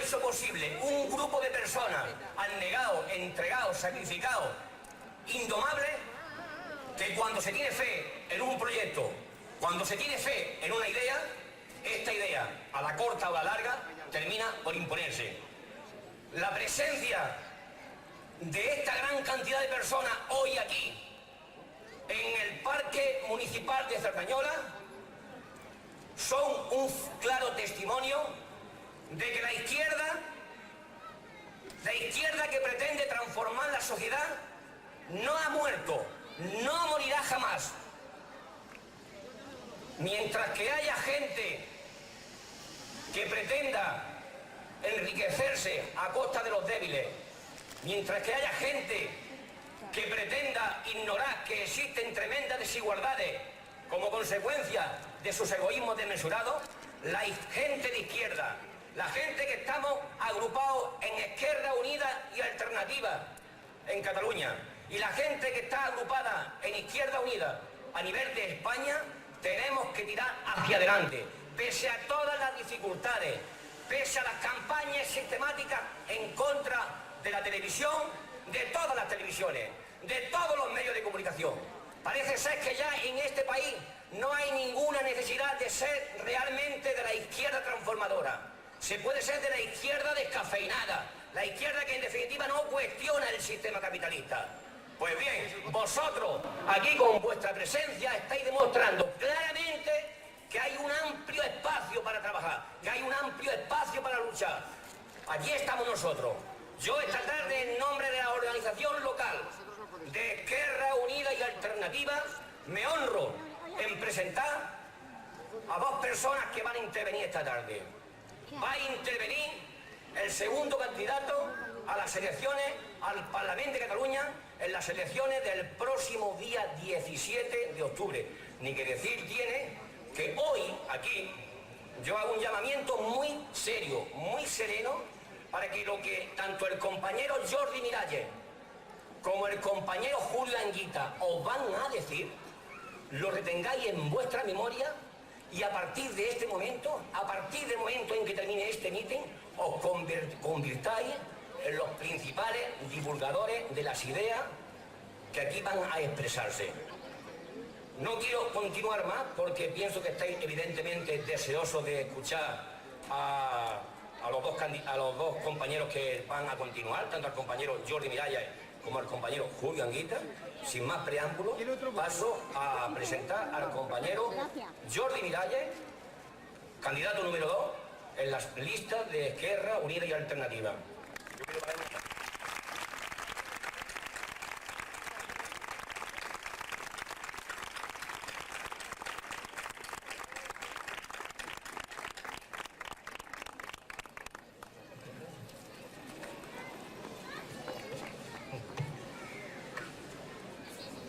eso posible un grupo de personas abnegados, entregados, sacrificados, indomables, que cuando se tiene fe en un proyecto, cuando se tiene fe en una idea, esta idea, a la corta o a la larga, termina por imponerse. La presencia de esta gran cantidad de personas hoy aquí, en el Parque Municipal de Cerdañola, son un claro testimonio de que la izquierda que pretende transformar la sociedad, no ha muerto, no morirá jamás. Mientras que haya gente que pretenda enriquecerse a costa de los débiles, mientras que haya gente que pretenda ignorar que existen tremendas desigualdades como consecuencia de sus egoísmos desmesurados, la gente de izquierda, la gente que estamos agrupados en Esquerra Unida y Alternativa en Cataluña, y la gente que está agrupada en Izquierda Unida a nivel de España, tenemos que tirar hacia adelante, pese a todas las dificultades, pese a las campañas sistemáticas en contra de la televisión, de todas las televisiones, de todos los medios de comunicación. Parece ser que ya en este país no hay ninguna necesidad de ser realmente de la izquierda transformadora. Se puede ser de la izquierda descafeinada, la izquierda que en definitiva no cuestiona el sistema capitalista. Pues bien, vosotros aquí con vuestra presencia estáis demostrando claramente que hay un amplio espacio para trabajar, que hay un amplio espacio para luchar. Allí estamos nosotros. Yo esta tarde, en nombre de la organización local de Esquerra Unida y Alternativa, me honro en presentar a dos personas que van a intervenir esta tarde. Va a intervenir el segundo candidato a las elecciones al Parlamento de Cataluña en las elecciones del próximo día 17 de octubre. Ni que decir tiene que hoy aquí yo hago un llamamiento muy serio, muy sereno, para que lo que tanto el compañero Jordi Miralles como el compañero Julio Anguita os van a decir, lo retengáis en vuestra memoria y a partir de este momento, a partir del momento en que termine este mitin, os convirtáis en los principales divulgadores de las ideas que aquí van a expresarse. No quiero continuar más porque pienso que estáis evidentemente deseosos de escuchar a los dos compañeros que van a continuar, tanto al compañero Jordi Miralles como al compañero Julio Anguita. Sin más preámbulos, paso a presentar al compañero Jordi Miralles, candidato número 2 en las listas de Esquerra Unida y Alternativa.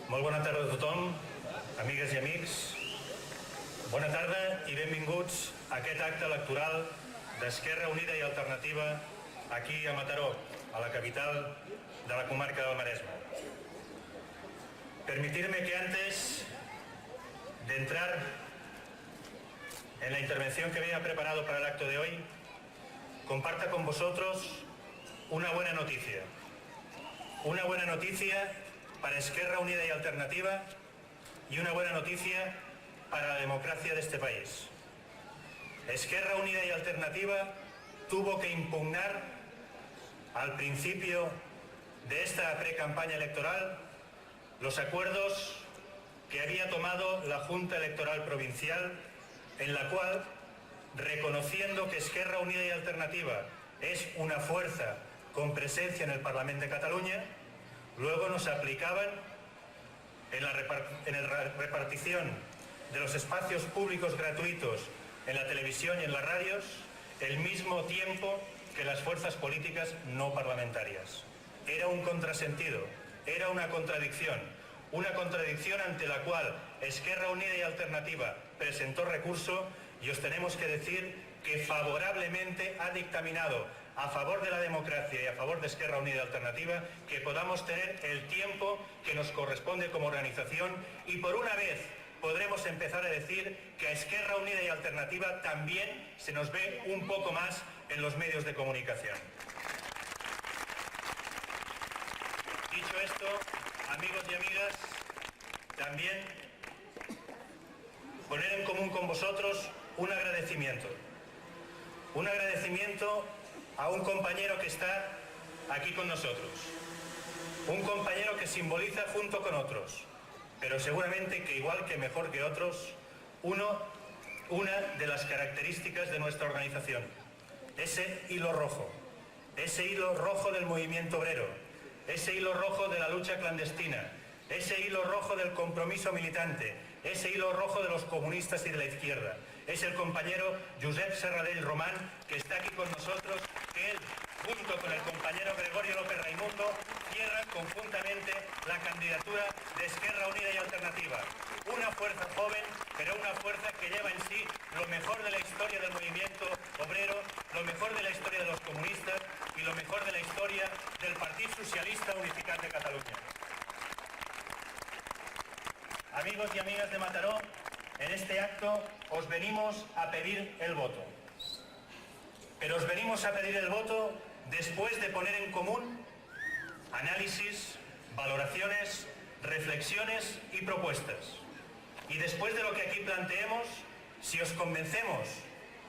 Molt bona tarda a tothom, amigues i amics. Bona tarda i benvinguts a aquest acte electoral d'Esquerra Unida i Alternativa aquí a Mataró, a la capital de la comarca del Maresme. Permitirme que antes de entrar en la intervención que había preparado para el acto de hoy, comparta con vosotros una buena noticia. Una buena noticia para Esquerra Unida y Alternativa y una buena noticia para la democracia de este país. Esquerra Unida y Alternativa tuvo que impugnar al principio de esta pre-campaña electoral los acuerdos que había tomado la Junta Electoral Provincial, en la cual, reconociendo que Esquerra Unida y Alternativa es una fuerza con presencia en el Parlamento de Cataluña, luego nos aplicaban en la repartición de los espacios públicos gratuitos en la televisión y en las radios el mismo tiempo que las fuerzas políticas no parlamentarias. Era un contrasentido, era una contradicción ante la cual Esquerra Unida y Alternativa presentó recurso y os tenemos que decir que favorablemente ha dictaminado a favor de la democracia y a favor de Esquerra Unida y Alternativa que podamos tener el tiempo que nos corresponde como organización y por una vez podremos empezar a decir que a Esquerra Unida y Alternativa también se nos ve un poco más en los medios de comunicación. Dicho esto, amigos y amigas, también poner en común con vosotros un agradecimiento. Un agradecimiento a un compañero que está aquí con nosotros. Un compañero que simboliza junto con otros, pero seguramente que igual que mejor que otros, una de las características de nuestra organización. Ese hilo rojo del movimiento obrero, ese hilo rojo de la lucha clandestina, ese hilo rojo del compromiso militante, ese hilo rojo de los comunistas y de la izquierda. Es el compañero Josep Serradell Román, que está aquí con nosotros, que él, junto con el compañero Gregorio López Raimundo, cierran conjuntamente la candidatura de Esquerra Unida y Alternativa. Una fuerza joven, pero una fuerza que lleva en sí lo mejor de la historia del movimiento obrero, lo mejor de la historia de los comunistas y lo mejor de la historia del Partido Socialista Unificat de Cataluña. Amigos y amigas de Mataró, en este acto os venimos a pedir el voto. Pero os venimos a pedir el voto después de poner en común análisis, valoraciones, reflexiones y propuestas. Y después de lo que aquí planteemos, si os convencemos,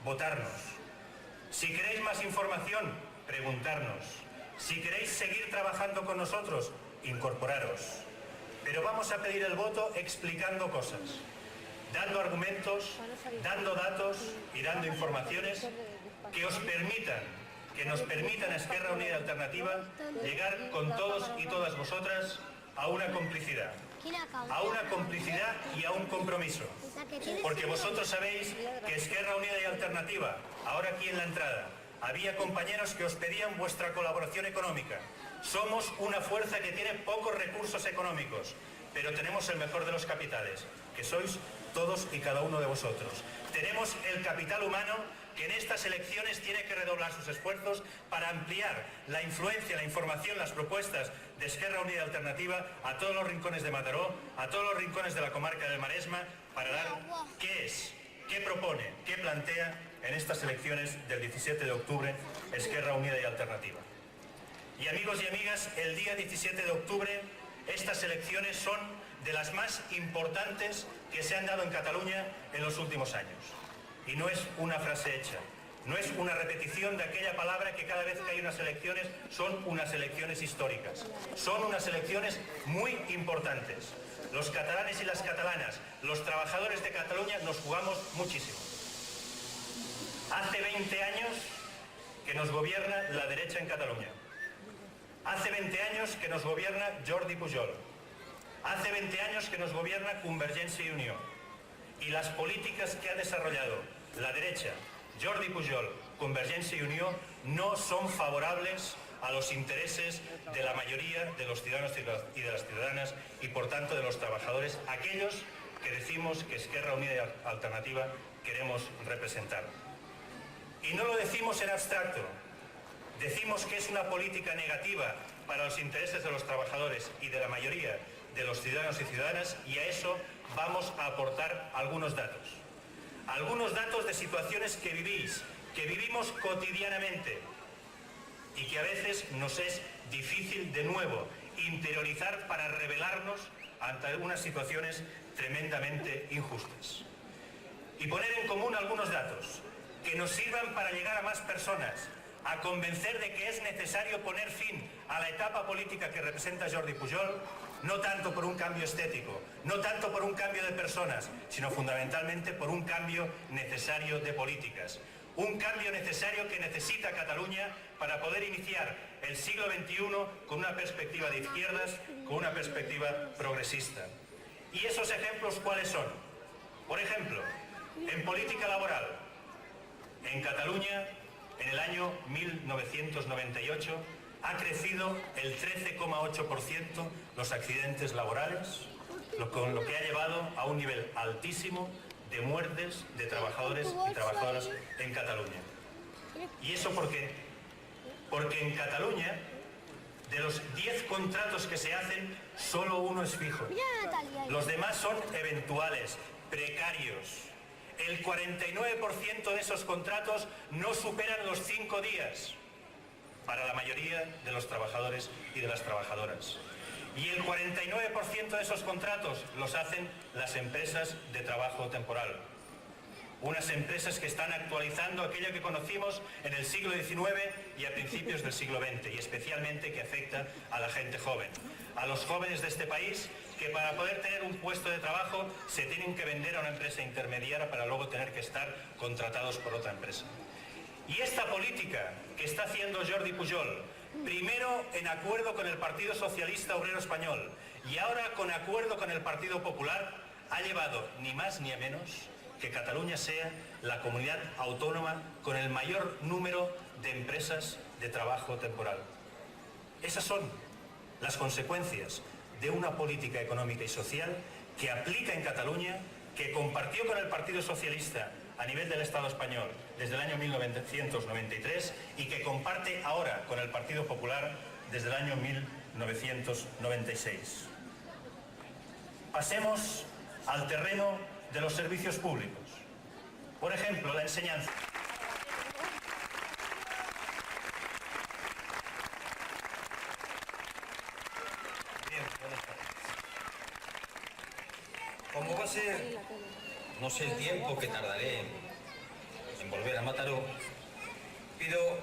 votarnos. Si queréis más información, preguntarnos. Si queréis seguir trabajando con nosotros, incorporaros. Pero vamos a pedir el voto explicando cosas, dando argumentos, dando datos y dando informaciones que nos permitan a Esquerra Unida y Alternativa llegar con todos y todas vosotras a una complicidad y a un compromiso. Porque vosotros sabéis que Esquerra Unida y Alternativa, ahora aquí en la entrada, había compañeros que os pedían vuestra colaboración económica. Somos una fuerza que tiene pocos recursos económicos, pero tenemos el mejor de los capitales, que sois todos y cada uno de vosotros. Tenemos el capital humano que en estas elecciones tiene que redoblar sus esfuerzos para ampliar la influencia, la información, las propuestas de Esquerra Unida y Alternativa a todos los rincones de Mataró, a todos los rincones de la comarca del Maresma, para dar qué es, qué propone, qué plantea en estas elecciones del 17 de octubre Esquerra Unida y Alternativa. Y amigos y amigas, el día 17 de octubre estas elecciones son de las más importantes que se han dado en Cataluña en los últimos años. Y no es una frase hecha, no es una repetición de aquella palabra que cada vez que hay unas elecciones son unas elecciones históricas. Son unas elecciones muy importantes. Los catalanes y las catalanas, los trabajadores de Cataluña nos jugamos muchísimo. Hace 20 años que nos gobierna la derecha en Cataluña. Hace 20 años que nos gobierna Jordi Pujol. Hace 20 años que nos gobierna Convergència i Unió. Y las políticas que ha desarrollado la derecha, Jordi Pujol, Convergència i Unió, no son favorables a los intereses de la mayoría de los ciudadanos y de las ciudadanas y por tanto de los trabajadores, aquellos que decimos que Esquerra Unida y Alternativa queremos representar. Y no lo decimos en abstracto. Decimos que es una política negativa para los intereses de los trabajadores y de la mayoría de los ciudadanos y ciudadanas, y a eso vamos a aportar algunos datos. Algunos datos de situaciones que vivimos cotidianamente y que a veces nos es difícil de nuevo interiorizar para rebelarnos ante algunas situaciones tremendamente injustas. Y poner en común algunos datos que nos sirvan para llegar a más personas, a convencer de que es necesario poner fin a la etapa política que representa Jordi Pujol, no tanto por un cambio estético, no tanto por un cambio de personas, sino fundamentalmente por un cambio necesario de políticas. Un cambio necesario que necesita Cataluña para poder iniciar el siglo XXI con una perspectiva de izquierdas, con una perspectiva progresista. ¿Y esos ejemplos cuáles son? Por ejemplo, en política laboral, en Cataluña, en el año 1998 ha crecido el 13,8% los accidentes laborales, con lo que ha llevado a un nivel altísimo de muertes de trabajadores y trabajadoras en Cataluña. ¿Y eso por qué? Porque en Cataluña de los 10 contratos que se hacen, solo uno es fijo. Los demás son eventuales, precarios. El 49% de esos contratos no superan los 5 días para la mayoría de los trabajadores y de las trabajadoras. Y el 49% de esos contratos los hacen las empresas de trabajo temporal. Unas empresas que están actualizando aquello que conocimos en el siglo XIX y a principios del siglo XX, y especialmente que afecta a la gente joven. A los jóvenes de este país que para poder tener un puesto de trabajo se tienen que vender a una empresa intermediaria para luego tener que estar contratados por otra empresa. Y esta política que está haciendo Jordi Pujol, primero en acuerdo con el Partido Socialista Obrero Español y ahora con acuerdo con el Partido Popular, ha llevado ni más ni menos que Cataluña sea la comunidad autónoma con el mayor número de empresas de trabajo temporal. Esas son las consecuencias de una política económica y social que aplica en Cataluña, que compartió con el Partido Socialista a nivel del Estado español desde el año 1993 y que comparte ahora con el Partido Popular desde el año 1996. Pasemos al terreno de los servicios públicos. Por ejemplo, la enseñanza. Bien, buenas tardes. Como va a ser, no sé el tiempo que tardaré en volver a Mataró, pido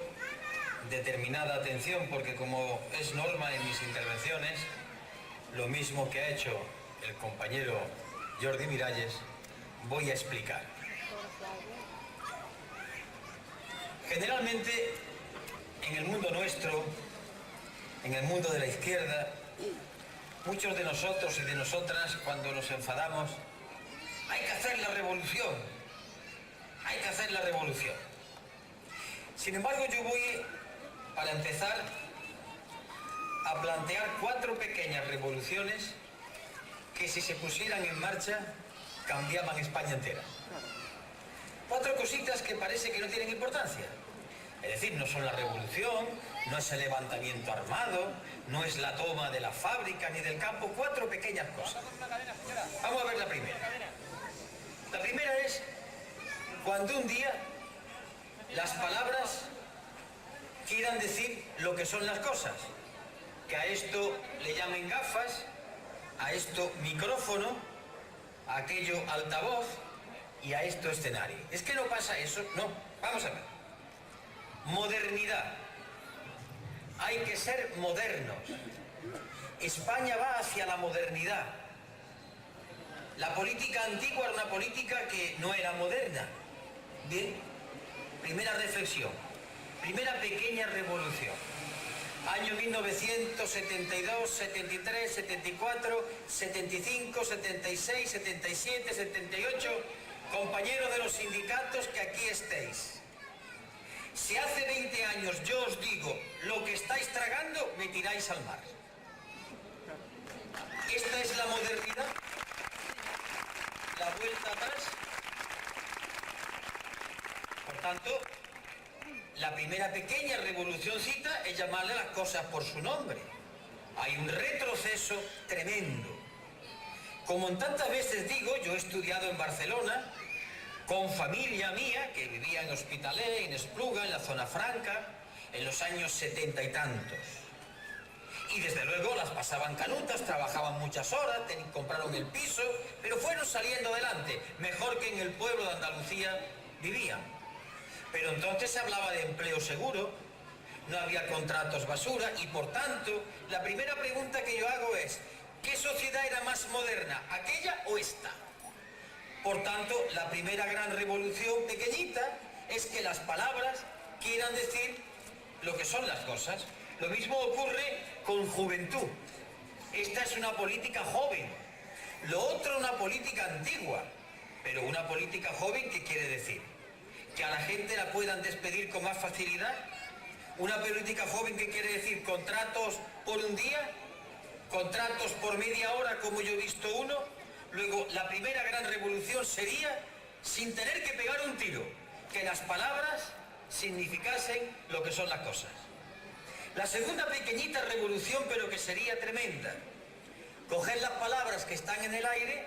determinada atención porque, como es norma en mis intervenciones, lo mismo que ha hecho el compañero Jordi Miralles, voy a explicar. Generalmente, en el mundo nuestro, en el mundo de la izquierda, muchos de nosotros y de nosotras, cuando nos enfadamos, hay que hacer la revolución. Hay que hacer la revolución. Sin embargo, yo voy, para empezar, a plantear 4 pequeñas revoluciones que, si se pusieran en marcha, cambiaban España entera. 4 cositas que parece que no tienen importancia. Es decir, no son la revolución, no es el levantamiento armado, no es la toma de la fábrica ni del campo. 4 pequeñas cosas. Vamos a ver la primera. La primera es cuando un día las palabras quieran decir lo que son las cosas. Que a esto le llamen gafas, a esto micrófono, a aquello altavoz y a esto escenario. ¿Es que no pasa eso? No. Vamos a ver. Modernidad. Hay que ser modernos. España va hacia la modernidad. La política antigua era una política que no era moderna. Bien, primera reflexión. Primera pequeña revolución. Año 1972, 73, 74, 75, 76, 77, 78. Compañeros de los sindicatos que aquí estéis. Si hace 20 años yo os digo lo que estáis tragando, me tiráis al mar. Esta es la modernidad. La vuelta atrás. Por tanto, la primera pequeña revolucioncita es llamarle las cosas por su nombre. Hay un retroceso tremendo. Como en tantas veces digo, yo he estudiado en Barcelona, con familia mía, que vivía en Hospitalet, en Espluga, en la zona franca, en los años 70 y tantos. Y desde luego las pasaban canutas, trabajaban muchas horas, compraron el piso, pero fueron saliendo adelante, mejor que en el pueblo de Andalucía vivían. Pero entonces se hablaba de empleo seguro, no había contratos basura y, por tanto, la primera pregunta que yo hago es, ¿qué sociedad era más moderna, aquella o esta? Por tanto, la primera gran revolución pequeñita es que las palabras quieran decir lo que son las cosas. Lo mismo ocurre con juventud. Esta es una política joven. Lo otro una política antigua. Pero una política joven, ¿qué quiere decir? ¿Que a la gente la puedan despedir con más facilidad? Una política joven, ¿qué quiere decir? ¿Contratos por un día? ¿Contratos por media hora, como yo he visto uno? Luego, la primera gran revolución sería, sin tener que pegar un tiro, que las palabras significasen lo que son las cosas. La segunda pequeñita revolución, pero que sería tremenda. Coger las palabras que están en el aire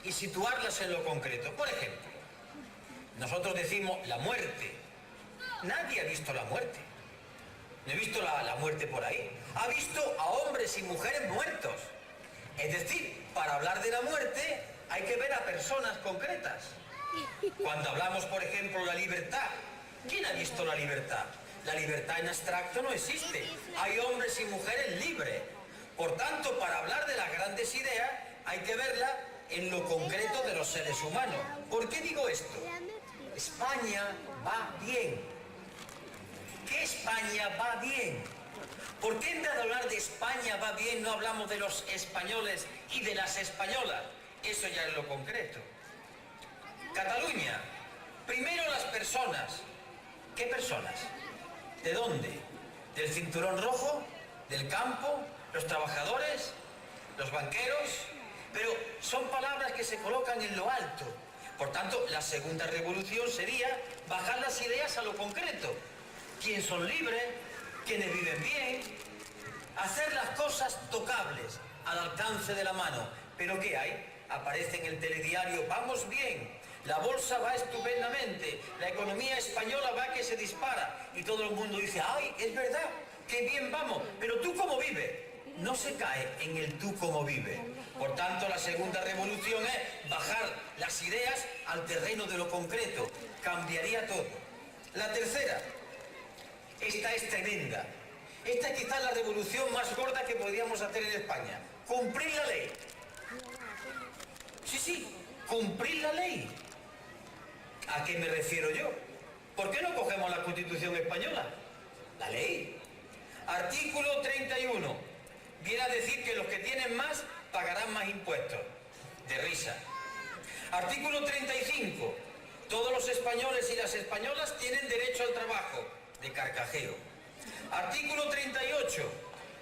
y situarlas en lo concreto. Por ejemplo, nosotros decimos la muerte. Nadie ha visto la muerte. No he visto la muerte por ahí. Ha visto a hombres y mujeres muertos. Es decir, para hablar de la muerte hay que ver a personas concretas. Cuando hablamos, por ejemplo, de la libertad, ¿quién ha visto la libertad? La libertad en abstracto no existe. Hay hombres y mujeres libres. Por tanto, para hablar de las grandes ideas, hay que verla en lo concreto de los seres humanos. ¿Por qué digo esto? España va bien. ¿Qué España va bien? ¿Por qué en vez de hablar de España va bien no hablamos de los españoles y de las españolas? Eso ya es lo concreto. Cataluña. Primero las personas. ¿Qué personas? ¿De dónde? ¿Del cinturón rojo? ¿Del campo? ¿Los trabajadores? ¿Los banqueros? Pero son palabras que se colocan en lo alto. Por tanto, la segunda revolución sería bajar las ideas a lo concreto. ¿Quiénes son libres? ¿Quiénes viven bien? Hacer las cosas tocables, al alcance de la mano. ¿Pero qué hay? Aparece en el telediario, vamos bien, la bolsa va estupendamente, la economía española va que se dispara. Y todo el mundo dice, ¡ay, es verdad, qué bien vamos! Pero ¿tú cómo vives? No se cae en el tú cómo vives. Por tanto, la segunda revolución es bajar las ideas al terreno de lo concreto. Cambiaría todo. La tercera, esta es tremenda. Esta es quizás la revolución más gorda que podríamos hacer en España. Cumplir la ley. Sí, cumplir la ley. ¿A qué me refiero yo? ¿Por qué no cogemos la Constitución española? La ley. Artículo 31. Viene a decir que los que tienen más pagarán más impuestos. De risa. Artículo 35. Todos los españoles y las españolas tienen derecho al trabajo. De carcajeo. Artículo 38.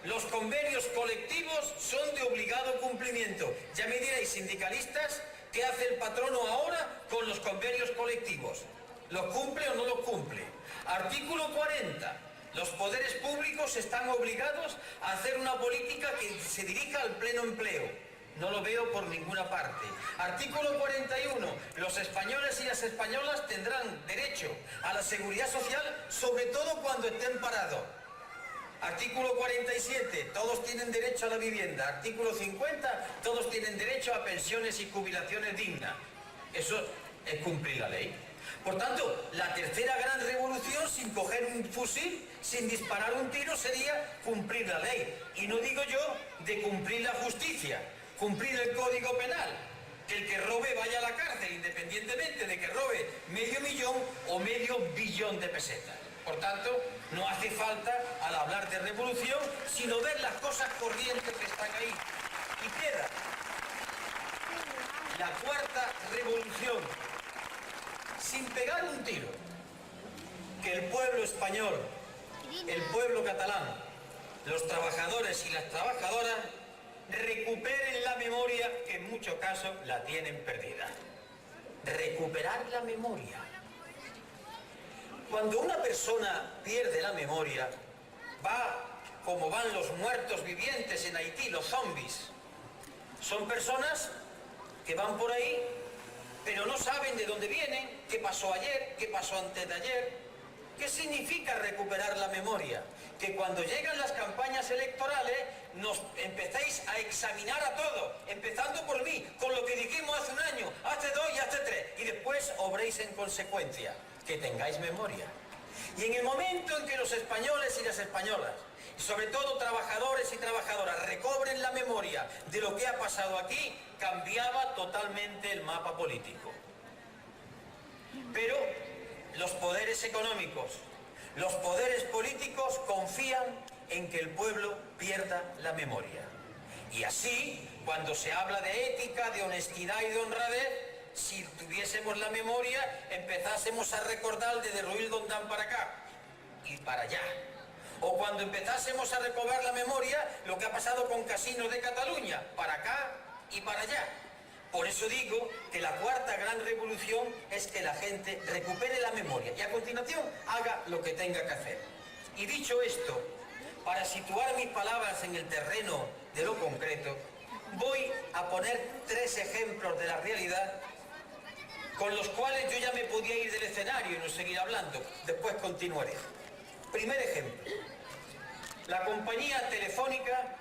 Los convenios colectivos son de obligado cumplimiento. Ya me diréis, sindicalistas, ¿qué hace el patrono ahora con los convenios colectivos? ¿Los cumple o no los cumple? Artículo 40. Los poderes públicos están obligados a hacer una política que se dirija al pleno empleo. No lo veo por ninguna parte. Artículo 41. Los españoles y las españolas tendrán derecho a la seguridad social, sobre todo cuando estén parados. Artículo 47. Todos tienen derecho a la vivienda. Artículo 50. Todos tienen derecho a pensiones y jubilaciones dignas. Eso es cumplir la ley. Por tanto, la tercera gran revolución, sin coger un fusil, sin disparar un tiro, sería cumplir la ley. Y no digo yo de cumplir la justicia, cumplir el Código Penal, que el que robe vaya a la cárcel, independientemente de que robe medio millón o medio billón de pesetas. Por tanto, no hace falta, al hablar de revolución, sino ver las cosas corrientes que están ahí. Y queda la cuarta revolución, sin pegar un tiro, que el pueblo español, el pueblo catalán, los trabajadores y las trabajadoras recuperen la memoria que en muchos casos la tienen perdida. Recuperar la memoria. Cuando una persona pierde la memoria, va como van los muertos vivientes en Haití, los zombies. Son personas que van por ahí, pero no saben de dónde vienen, qué pasó ayer, qué pasó antes de ayer. ¿Qué significa recuperar la memoria? Que cuando llegan las campañas electorales nos empezáis a examinar a todos, empezando por mí, con lo que dijimos hace un año, hace 2 y hace 3, y después obréis en consecuencia, que tengáis memoria. Y en el momento en que los españoles y las españolas, y sobre todo trabajadores y trabajadoras, recobren la memoria de lo que ha pasado aquí, cambiaba totalmente el mapa político. Pero los poderes económicos, los poderes políticos confían en que el pueblo pierda la memoria. Y así, cuando se habla de ética, de honestidad y de honradez, si tuviésemos la memoria, empezásemos a recordar desde Ruildondán para acá y para allá. O cuando empezásemos a recobrar la memoria, lo que ha pasado con Casinos de Cataluña, para acá y para allá. Por eso digo que la cuarta gran revolución es que la gente recupere la memoria y a continuación haga lo que tenga que hacer. Y dicho esto, para situar mis palabras en el terreno de lo concreto, voy a poner 3 ejemplos de la realidad con los cuales yo ya me podía ir del escenario y no seguir hablando. Después continuaré. Primer ejemplo. La compañía telefónica,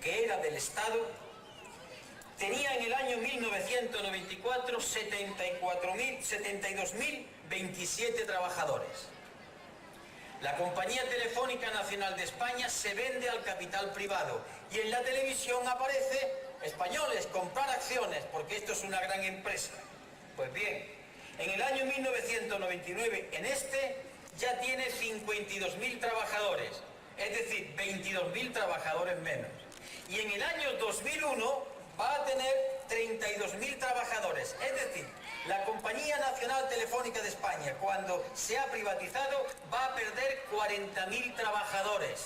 que era del Estado, tenía en el año 1994 72.027 trabajadores. La Compañía Telefónica Nacional de España se vende al capital privado y en la televisión aparece españoles, comprar acciones, porque esto es una gran empresa. Pues bien, en el año 1999, ya tiene 52.000 trabajadores, es decir, 22.000 trabajadores menos. Y en el año 2001 va a tener 32.000 trabajadores, es decir, la Compañía Nacional Telefónica de España, cuando sea privatizado, va a perder 40.000 trabajadores.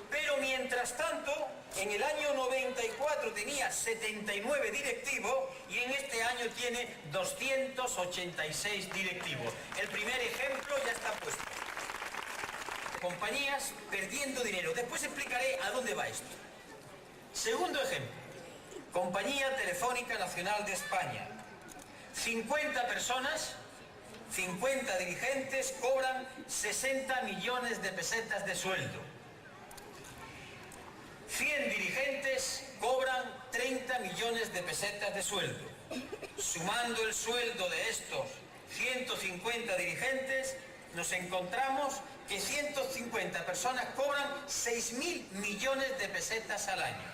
Pero mientras tanto, en el año 94 tenía 79 directivos y en este año tiene 286 directivos. El primer ejemplo ya está puesto. Compañías perdiendo dinero. Después explicaré a dónde va esto. Segundo ejemplo. Compañía Telefónica Nacional de España. 50 personas, 50 dirigentes cobran 60 millones de pesetas de sueldo. 100 dirigentes cobran 30 millones de pesetas de sueldo. Sumando el sueldo de estos 150 dirigentes, nos encontramos que 150 personas cobran 6.000 millones de pesetas al año.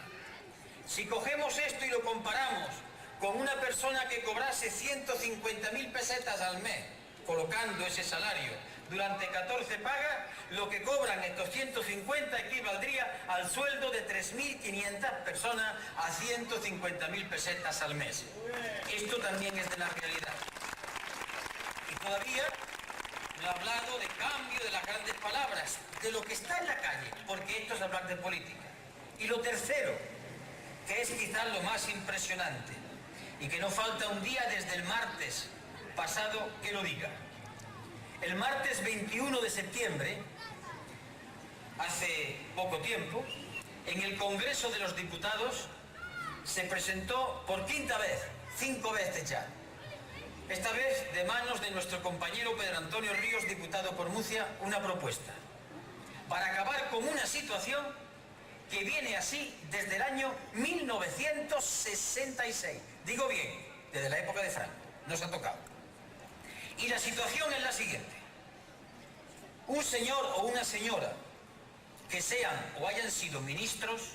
Si cogemos esto y lo comparamos con una persona que cobrase 150.000 pesetas al mes, colocando ese salario durante 14 pagas, lo que cobran estos 150 equivaldría al sueldo de 3.500 personas a 150.000 pesetas al mes. Esto también es de la realidad. Y todavía no he hablado de cambio, de las grandes palabras, de lo que está en la calle, porque esto es hablar de política. Y lo tercero, que es quizás lo más impresionante, y que no falta un día desde el martes pasado que lo diga. El martes 21 de septiembre, hace poco tiempo, en el Congreso de los Diputados se presentó por quinta vez, 5 veces ya, esta vez de manos de nuestro compañero Pedro Antonio Ríos, diputado por Murcia, una propuesta para acabar con una situación que viene así desde el año 1966. Digo bien, desde la época de Franco, nos ha tocado. Y la situación es la siguiente. Un señor o una señora que sean o hayan sido ministros,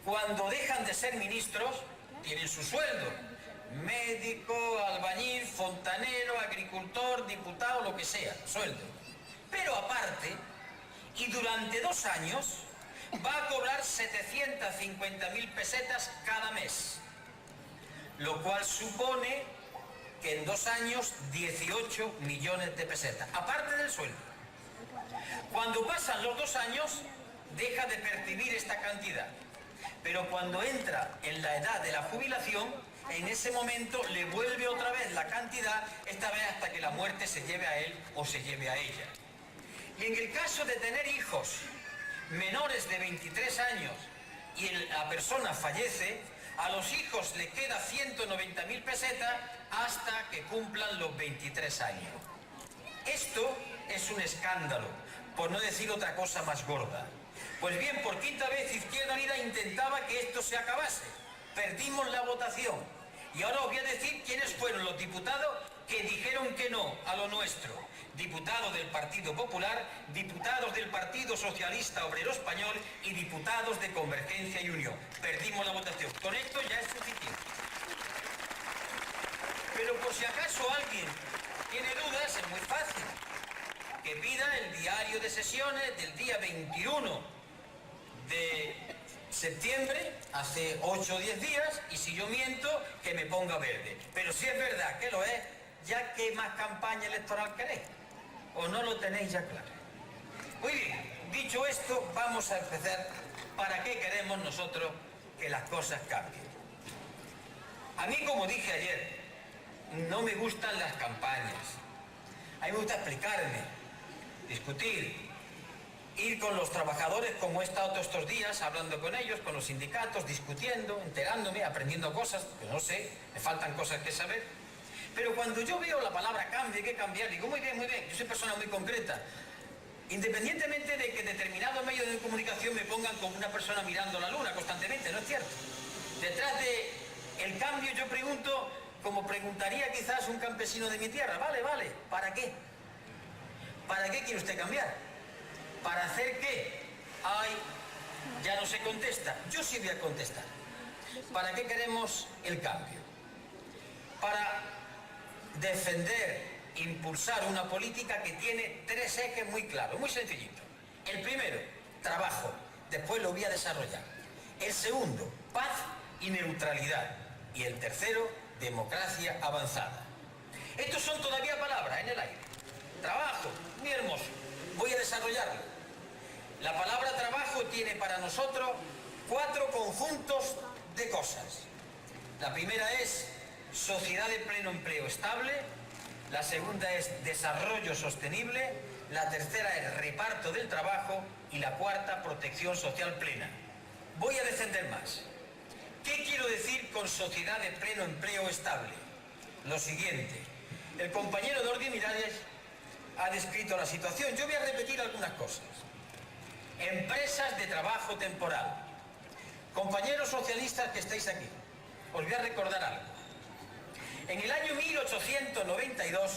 cuando dejan de ser ministros, tienen su sueldo. Médico, albañil, fontanero, agricultor, diputado, lo que sea, sueldo. Pero aparte, y durante 2 años, va a cobrar 750.000 pesetas cada mes, lo cual supone que en 2 años 18 millones de pesetas, aparte del sueldo. Cuando pasan los 2 años, deja de percibir esta cantidad, pero cuando entra en la edad de la jubilación, en ese momento le vuelve otra vez la cantidad, esta vez hasta que la muerte se lleve a él o se lleve a ella. Y en el caso de tener hijos menores de 23 años y la persona fallece, a los hijos le queda 190.000 pesetas hasta que cumplan los 23 años. Esto es un escándalo, por no decir otra cosa más gorda. Pues bien, por quinta vez Izquierda Unida intentaba que esto se acabase. Perdimos la votación. Y ahora os voy a decir quiénes fueron los diputados que dijeron que no a lo nuestro. Diputados del Partido Popular, diputados del Partido Socialista Obrero Español y diputados de Convergencia y Unión. Perdimos la votación. Con esto ya es suficiente. Pero por si acaso alguien tiene dudas, es muy fácil. Que pida el diario de sesiones del día 21 de septiembre, hace 8 o 10 días, y si yo miento, que me ponga verde. Pero si es verdad que lo es, ya ¿qué más campaña electoral queréis? ¿O no lo tenéis ya claro? Muy bien, dicho esto, vamos a empezar. ¿Para qué queremos nosotros que las cosas cambien? A mí, como dije ayer, no me gustan las campañas. A mí me gusta explicarme, discutir. ir con los trabajadores, como he estado todos estos días, hablando con ellos, con los sindicatos, discutiendo, enterándome, aprendiendo cosas, que no sé, me faltan cosas que saber. Pero cuando yo veo la palabra cambio, hay que cambiar, digo, muy bien, yo soy persona muy concreta. Independientemente de que determinados medios de comunicación me pongan como una persona mirando la luna constantemente, ¿no es cierto? Detrás del cambio yo pregunto, como preguntaría quizás un campesino de mi tierra, vale, ¿para qué? ¿Para qué quiere usted cambiar? ¿Para hacer qué? Ay, ya no se contesta. Yo sí voy a contestar. ¿Para qué queremos el cambio? Para defender, impulsar una política que tiene 3 ejes muy claros, muy sencillitos. El primero, trabajo. Después lo voy a desarrollar. El segundo, paz y neutralidad. Y el tercero, democracia avanzada. Estos son todavía palabras en el aire. Trabajo, muy hermoso. Voy a desarrollarlo. La palabra trabajo tiene para nosotros 4 conjuntos de cosas. La primera es sociedad de pleno empleo estable, la segunda es desarrollo sostenible, la tercera es reparto del trabajo y la cuarta protección social plena. Voy a descender más. ¿Qué quiero decir con sociedad de pleno empleo estable? Lo siguiente. El compañero Jordi Miralles ha descrito la situación. Yo voy a repetir algunas cosas. Empresas de trabajo temporal. Compañeros socialistas que estáis aquí, os voy a recordar algo. En el año 1892,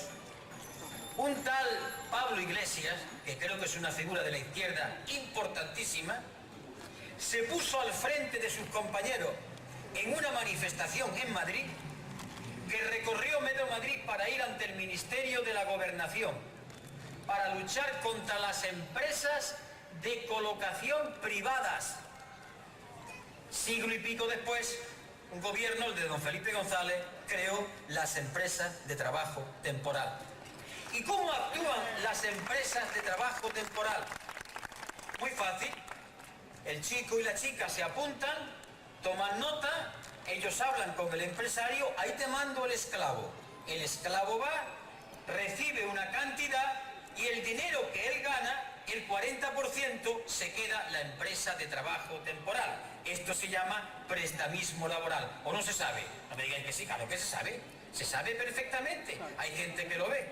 un tal Pablo Iglesias, que creo que es una figura de la izquierda importantísima, se puso al frente de sus compañeros en una manifestación en Madrid, que recorrió medio Madrid para ir ante el Ministerio de la Gobernación, para luchar contra las empresas de colocación privadas. Siglo y pico después, un gobierno, el de don Felipe González, creó las empresas de trabajo temporal. ¿Y cómo actúan las empresas de trabajo temporal? Muy fácil. El chico y la chica se apuntan, toman nota, ellos hablan con el empresario, ahí te mando el esclavo. El esclavo va, recibe una cantidad y el dinero que él gana, el 40% se queda la empresa de trabajo temporal. Esto se llama prestamismo laboral. ¿O no se sabe? No me digan que sí, claro que se sabe. Se sabe perfectamente. Hay gente que lo ve.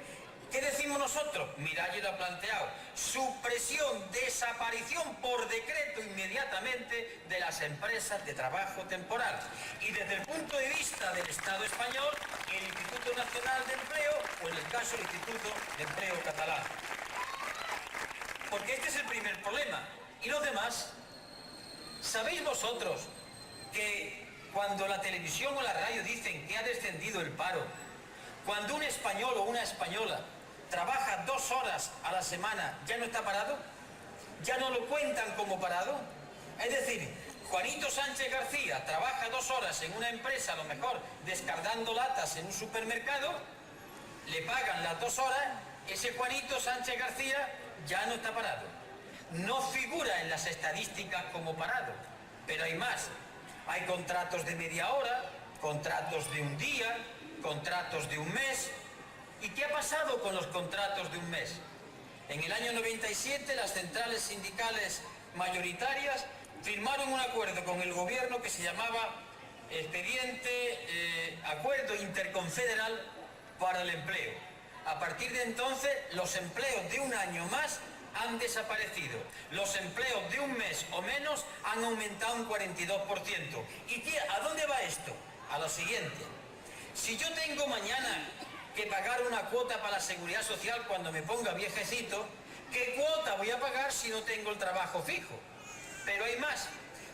¿Qué decimos nosotros? Miralles lo ha planteado. Supresión, desaparición por decreto inmediatamente de las empresas de trabajo temporal. Y desde el punto de vista del Estado español, el Instituto Nacional de Empleo, o en el caso el Instituto de Empleo Catalán. Porque este es el primer problema. Y los demás, ¿sabéis vosotros que cuando la televisión o la radio dicen que ha descendido el paro, cuando un español o una española trabaja 2 horas a la semana, ya no está parado? ¿Ya no lo cuentan como parado? Es decir, Juanito Sánchez García trabaja 2 horas en una empresa, a lo mejor descargando latas en un supermercado, le pagan las 2 horas, ese Juanito Sánchez García ya no está parado. No figura en las estadísticas como parado, pero hay más. Hay contratos de media hora, contratos de un día, contratos de un mes. ¿Y qué ha pasado con los contratos de un mes? En el año 97 las centrales sindicales mayoritarias firmaron un acuerdo con el gobierno que se llamaba Acuerdo Interconfederal para el Empleo. A partir de entonces los empleos de un año más han desaparecido. Los empleos de un mes o menos han aumentado un 42%. ¿Y a dónde va esto? A lo siguiente. Si yo tengo mañana que pagar una cuota para la seguridad social cuando me ponga viejecito, ¿qué cuota voy a pagar si no tengo el trabajo fijo? Pero hay más.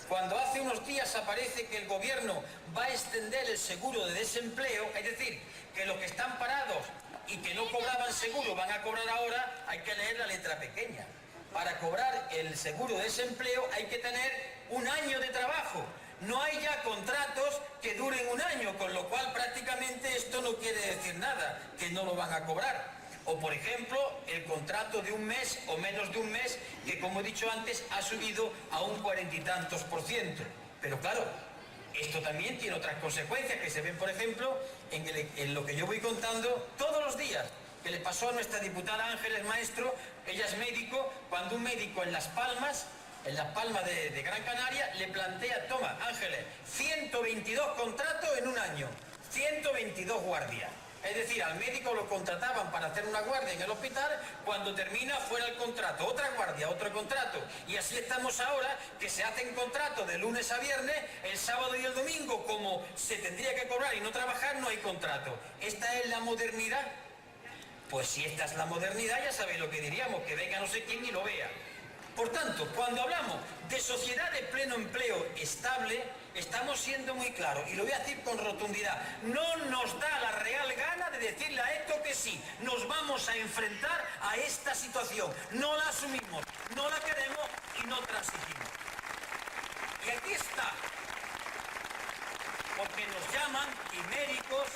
Cuando hace unos días aparece que el gobierno va a extender el seguro de desempleo, es decir, que los que están parados y que no cobraban seguro van a cobrar ahora, hay que leer la letra pequeña. Para cobrar el seguro de desempleo hay que tener un año de trabajo. No hay ya contratos que duren un año, con lo cual prácticamente esto no quiere decir nada, que no lo van a cobrar. O por ejemplo, el contrato de un mes o menos de un mes, que como he dicho antes, ha subido a un 40 y tantos %. Pero claro, esto también tiene otras consecuencias que se ven, por ejemplo, en lo que yo voy contando todos los días. que le pasó a nuestra diputada Ángeles Maestro. Ella es médico, cuando un médico en Las Palmas de Gran Canaria, le plantea, toma, Ángeles, 122 contratos en un año, 122 guardias. Es decir, al médico lo contrataban para hacer una guardia en el hospital, cuando termina fuera el contrato, otra guardia, otro contrato. Y así estamos ahora, que se hacen contratos de lunes a viernes, el sábado y el domingo, como se tendría que cobrar y no trabajar, no hay contrato. ¿Esta es la modernidad? Pues si esta es la modernidad, ya sabéis lo que diríamos, que venga no sé quién y lo vea. Por tanto, cuando hablamos de sociedad de pleno empleo estable, estamos siendo muy claros, y lo voy a decir con rotundidad, no nos da la real gana de decirle a esto que sí, nos vamos a enfrentar a esta situación, no la asumimos, no la queremos y no transigimos. Y aquí está, porque nos llaman quiméricos,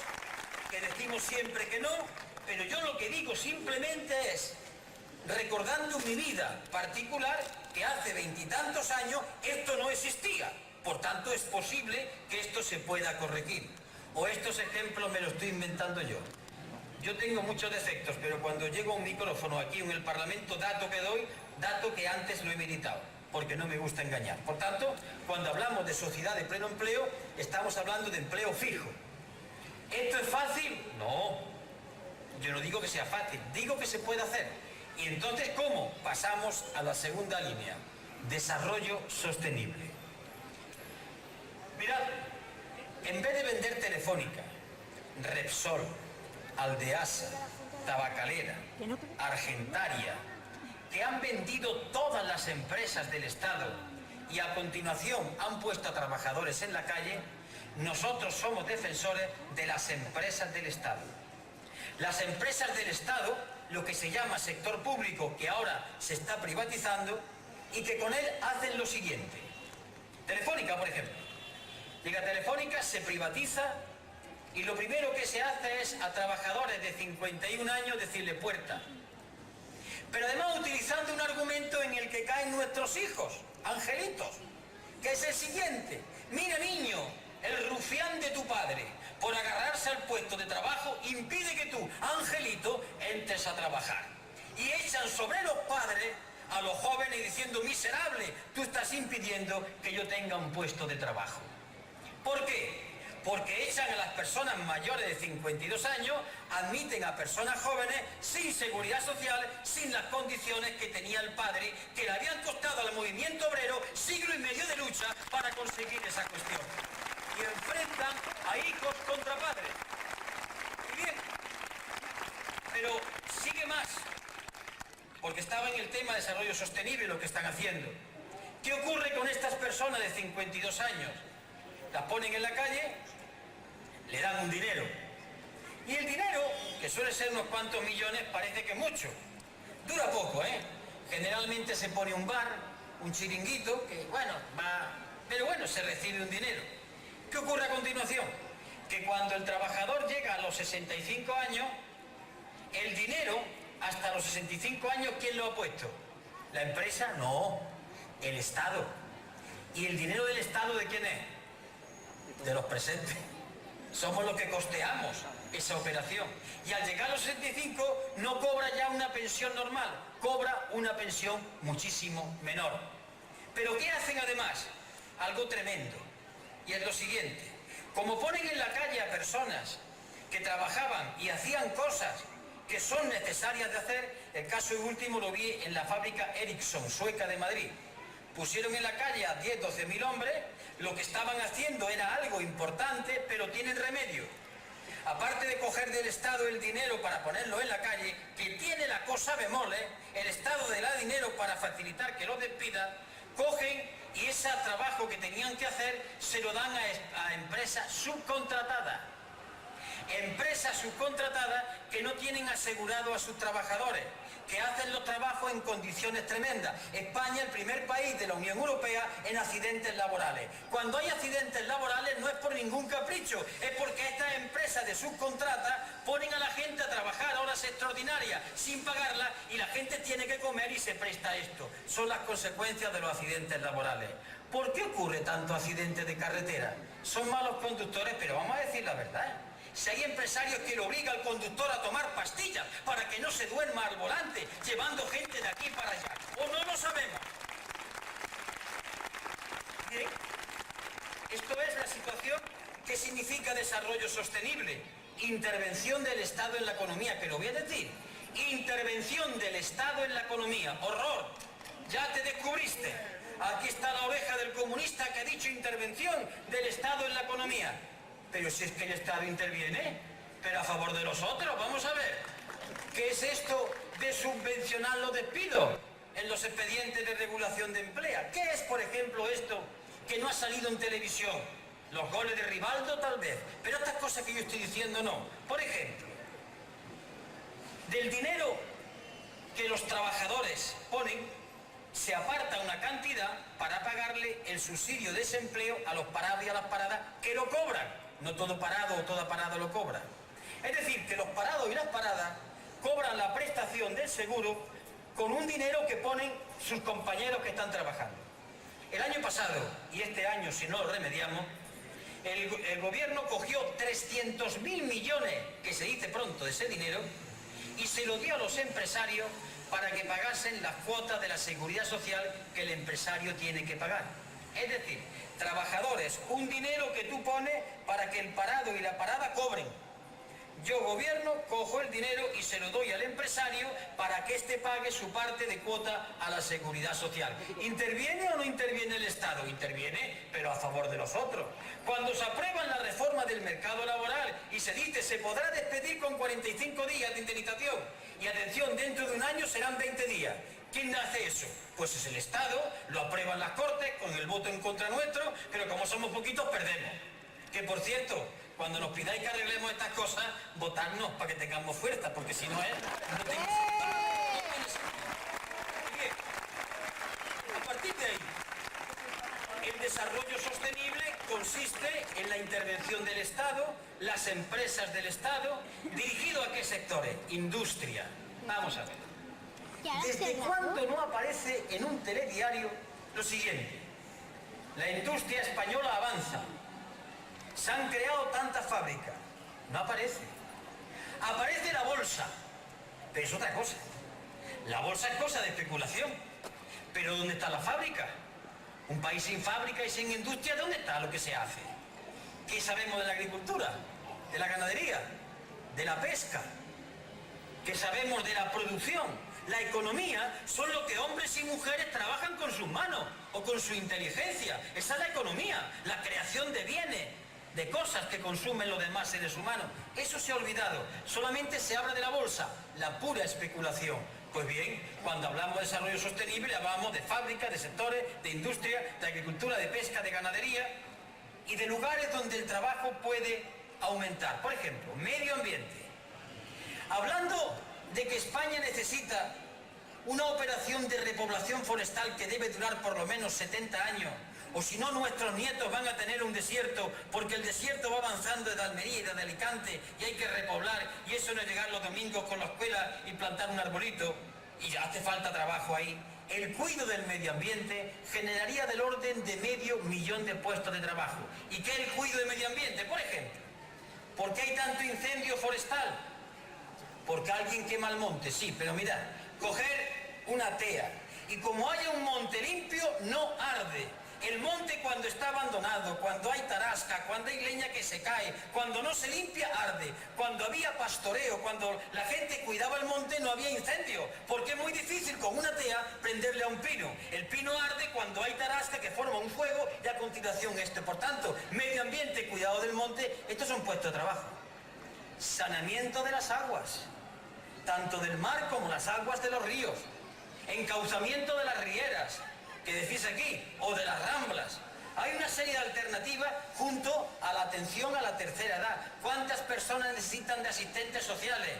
que decimos siempre que no, pero yo lo que digo simplemente es, recordando mi vida particular, que hace 20 y tantos años esto no existía. Por tanto, es posible que esto se pueda corregir. O estos ejemplos me los estoy inventando yo. Yo tengo muchos defectos, pero cuando llego a un micrófono aquí en el Parlamento, dato que doy, dato que antes lo he meditado, porque no me gusta engañar. Por tanto, cuando hablamos de sociedad de pleno empleo, estamos hablando de empleo fijo. ¿Esto es fácil? No. Yo no digo que sea fácil, digo que se puede hacer. Y entonces, ¿cómo? Pasamos a la segunda línea, desarrollo sostenible. Mirad, en vez de vender Telefónica, Repsol, Aldeasa, Tabacalera, Argentaria, que han vendido todas las empresas del Estado y a continuación han puesto a trabajadores en la calle, nosotros somos defensores de las empresas del Estado. Las empresas del Estado, lo que se llama sector público, que ahora se está privatizando, y que con él hacen lo siguiente. Telefónica, por ejemplo. Diga, Telefónica se privatiza y lo primero que se hace es a trabajadores de 51 años decirle puerta. Pero además utilizando un argumento en el que caen nuestros hijos, angelitos, que es el siguiente. Mira, niño, el rufián de tu padre, por agarrarse al puesto de trabajo, impide que tú, angelito, entres a trabajar. Y echan sobre los padres a los jóvenes diciendo, miserable, tú estás impidiendo que yo tenga un puesto de trabajo. ¿Por qué? Porque echan a las personas mayores de 52 años, admiten a personas jóvenes sin seguridad social, sin las condiciones que tenía el padre, que le habían costado al movimiento obrero siglo y medio de lucha para conseguir esa cuestión. Y enfrentan a hijos contra padres. Y bien, pero sigue más, porque estaba en el tema de desarrollo sostenible lo que están haciendo. ¿Qué ocurre con estas personas de 52 años? Las ponen en la calle, le dan un dinero. Y el dinero, que suele ser unos cuantos millones, parece que mucho. Dura poco, ¿eh? Generalmente se pone un bar, un chiringuito, que bueno, va... Pero bueno, se recibe un dinero. ¿Qué ocurre a continuación? Que cuando el trabajador llega a los 65 años, el dinero, hasta los 65 años, ¿quién lo ha puesto? ¿La empresa? No, el Estado. ¿Y el dinero del Estado de quién es? De los presentes. Somos los que costeamos esa operación. Y al llegar a los 65 no cobra ya una pensión normal, cobra una pensión muchísimo menor. Pero ¿qué hacen además? Algo tremendo. Y es lo siguiente. Como ponen en la calle a personas que trabajaban y hacían cosas que son necesarias de hacer, el caso último lo vi en la fábrica Ericsson, sueca de Madrid. Pusieron en la calle a 10, 12 mil hombres, lo que estaban haciendo era algo importante, pero tienen remedio. Aparte de coger del Estado el dinero para ponerlo en la calle, que tiene la cosa bemoles, el Estado le da dinero para facilitar que lo despidan, cogen y ese trabajo que tenían que hacer se lo dan a empresas subcontratadas. Empresas subcontratadas que no tienen asegurado a sus trabajadores, que hacen los trabajos en condiciones tremendas. España, el primer país de la Unión Europea en accidentes laborales. Cuando hay accidentes laborales no es por ningún capricho, es porque estas empresas de subcontrata ponen a la gente a trabajar horas extraordinarias sin pagarlas y la gente tiene que comer y se presta a esto. Son las consecuencias de los accidentes laborales. ¿Por qué ocurre tanto accidente de carretera? Son malos conductores, pero vamos a decir la verdad. Si hay empresarios que le obligan al conductor a tomar pastillas para que no se duerma al volante, llevando gente de aquí para allá. ¿O no lo sabemos? Bien, esto es la situación que significa desarrollo sostenible. Intervención del Estado en la economía, que lo voy a decir. Intervención del Estado en la economía. ¡Horror! Ya te descubriste. Aquí está la oreja del comunista que ha dicho intervención del Estado en la economía. Pero si es que el Estado interviene, pero a favor de los otros, vamos a ver. ¿Qué es esto de subvencionar los despidos en los expedientes de regulación de empleo? ¿Qué es, por ejemplo, esto que no ha salido en televisión? Los goles de Rivaldo, tal vez, pero estas cosas que yo estoy diciendo no. Por ejemplo, del dinero que los trabajadores ponen, se aparta una cantidad para pagarle el subsidio de desempleo a los parados y a las paradas que lo cobran. No todo parado o toda parada lo cobra. Es decir, que los parados y las paradas cobran la prestación del seguro con un dinero que ponen sus compañeros que están trabajando. El año pasado, y este año si no lo remediamos, el gobierno cogió 300.000 millones, que se dice pronto, de ese dinero, y se lo dio a los empresarios para que pagasen las cuotas de la seguridad social que el empresario tiene que pagar. Es decir, trabajadores, un dinero que tú pones para que el parado y la parada cobren. Yo, gobierno, cojo el dinero y se lo doy al empresario para que éste pague su parte de cuota a la seguridad social. ¿Interviene o no interviene el Estado? Interviene, pero a favor de los otros. Cuando se aprueba la reforma del mercado laboral y se dice se podrá despedir con 45 días de indemnización y atención, dentro de un año serán 20 días. ¿Quién hace eso? Pues es el Estado, lo aprueban las Cortes con el voto en contra nuestro, pero como somos poquitos perdemos. Que por cierto, cuando nos pidáis que arreglemos estas cosas, votadnos para que tengamos fuerza, porque si no es, no tiene sentido. Bien, a partir de ahí, el desarrollo sostenible consiste en la intervención del Estado, las empresas del Estado, ¿dirigido a qué sectores? Industria. Vamos a ver. ¿Desde cuándo no aparece en un telediario lo siguiente? La industria española avanza. Se han creado tantas fábricas. No aparece. Aparece la bolsa. Pero es otra cosa. La bolsa es cosa de especulación. Pero ¿dónde está la fábrica? Un país sin fábrica y sin industria, ¿dónde está lo que se hace? ¿Qué sabemos de la agricultura? ¿De la ganadería? ¿De la pesca? ¿Qué sabemos de la producción? La economía son lo que hombres y mujeres trabajan con sus manos o con su inteligencia. Esa es la economía, la creación de bienes, de cosas que consumen los demás seres humanos. Eso se ha olvidado. Solamente se habla de la bolsa, la pura especulación. Pues bien, cuando hablamos de desarrollo sostenible, hablamos de fábricas, de sectores, de industria, de agricultura, de pesca, de ganadería y de lugares donde el trabajo puede aumentar. Por ejemplo, medio ambiente. Hablando de que España necesita una operación de repoblación forestal que debe durar por lo menos 70 años, o si no nuestros nietos van a tener un desierto, porque el desierto va avanzando desde Almería y desde Alicante y hay que repoblar, y eso no es llegar los domingos con la escuela y plantar un arbolito, y ya hace falta trabajo ahí. El cuidado del medio ambiente generaría del orden de 500.000 de puestos de trabajo. ¿Y qué es el cuidado del medio ambiente? Por ejemplo, ¿por qué hay tanto incendio forestal? Porque alguien quema el monte, sí, pero mirad, coger una tea y como haya un monte limpio, no arde. El monte cuando está abandonado, cuando hay tarasca, cuando hay leña que se cae, cuando no se limpia, arde. Cuando había pastoreo, cuando la gente cuidaba el monte, no había incendio, porque es muy difícil con una tea prenderle a un pino. El pino arde cuando hay tarasca que forma un fuego y a continuación esto. Por tanto, medio ambiente, cuidado del monte, estos son puestos de trabajo. Saneamiento de las aguas, tanto del mar como las aguas de los ríos, encauzamiento de las rieras, que decís aquí, o de las ramblas. Hay una serie de alternativas junto a la atención a la tercera edad. ¿Cuántas personas necesitan de asistentes sociales?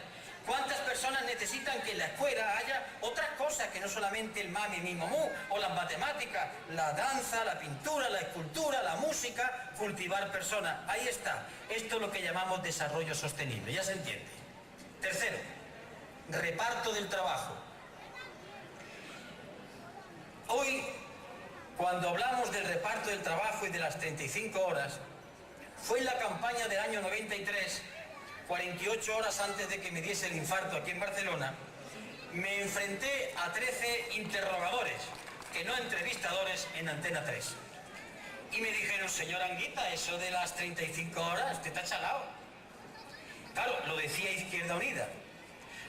¿Cuántas personas necesitan que en la escuela haya otras cosas que no solamente el mami, mi mamú, o las matemáticas, la danza, la pintura, la escultura, la música, cultivar personas? Ahí está. Esto es lo que llamamos desarrollo sostenible, ya se entiende. Tercero, reparto del trabajo. Hoy, cuando hablamos del reparto del trabajo y de las 35 horas, fue en la campaña del año 93 48 horas antes de que me diese el infarto aquí en Barcelona, me enfrenté a 13 interrogadores, que no entrevistadores, en Antena 3. Y me dijeron, señor Anguita, eso de las 35 horas, usted está chalao. Claro, lo decía Izquierda Unida.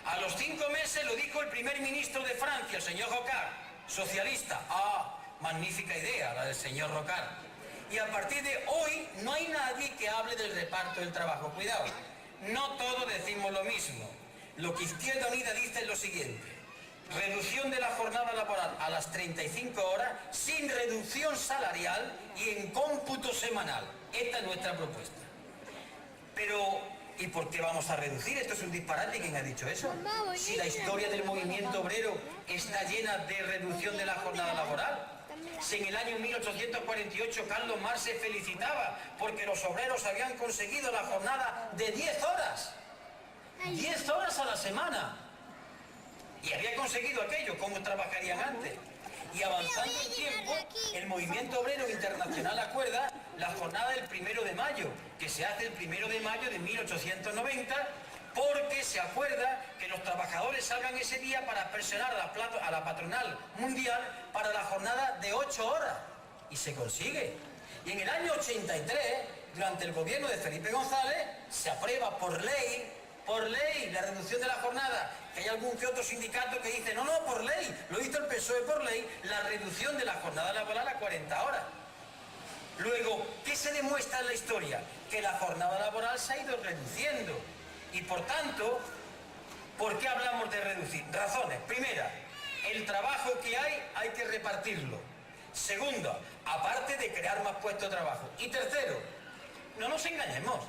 A los 5 meses lo dijo el primer ministro de Francia, el señor Rocard, socialista. Ah, magnífica idea la del señor Rocard. Y a partir de hoy no hay nadie que hable del reparto del trabajo. Cuidado, no todos decimos lo mismo. Lo que Izquierda Unida dice es lo siguiente: reducción de la jornada laboral a las 35 horas sin reducción salarial y en cómputo semanal. Esta es nuestra propuesta. Pero, ¿y por qué vamos a reducir? Esto es un disparate. ¿Quién ha dicho eso? Si la historia del movimiento obrero está llena de reducción de la jornada laboral. Si en el año 1848 Carlos Marx se felicitaba porque los obreros habían conseguido la jornada de 10 horas. 10 horas a la semana. Y había conseguido aquello, ¿cómo trabajarían antes? Y avanzando el tiempo, el movimiento obrero internacional acuerda la jornada del 1 de mayo, que se hace el 1 de mayo de 1890, porque se acuerda que los trabajadores salgan ese día para presionar a la patronal mundial para la jornada de 8 horas. Y se consigue. Y en el año 83, durante el gobierno de Felipe González, se aprueba por ley, la reducción de la jornada. Que hay algún que otro sindicato que dice, no, por ley, lo hizo el PSOE por ley, la reducción de la jornada laboral a 40 horas. Luego, ¿qué se demuestra en la historia? Que la jornada laboral se ha ido reduciendo. Y por tanto, ¿por qué hablamos de reducir? Razones. Primera, el trabajo que hay que repartirlo. Segundo, aparte de crear más puestos de trabajo. Y tercero, no nos engañemos.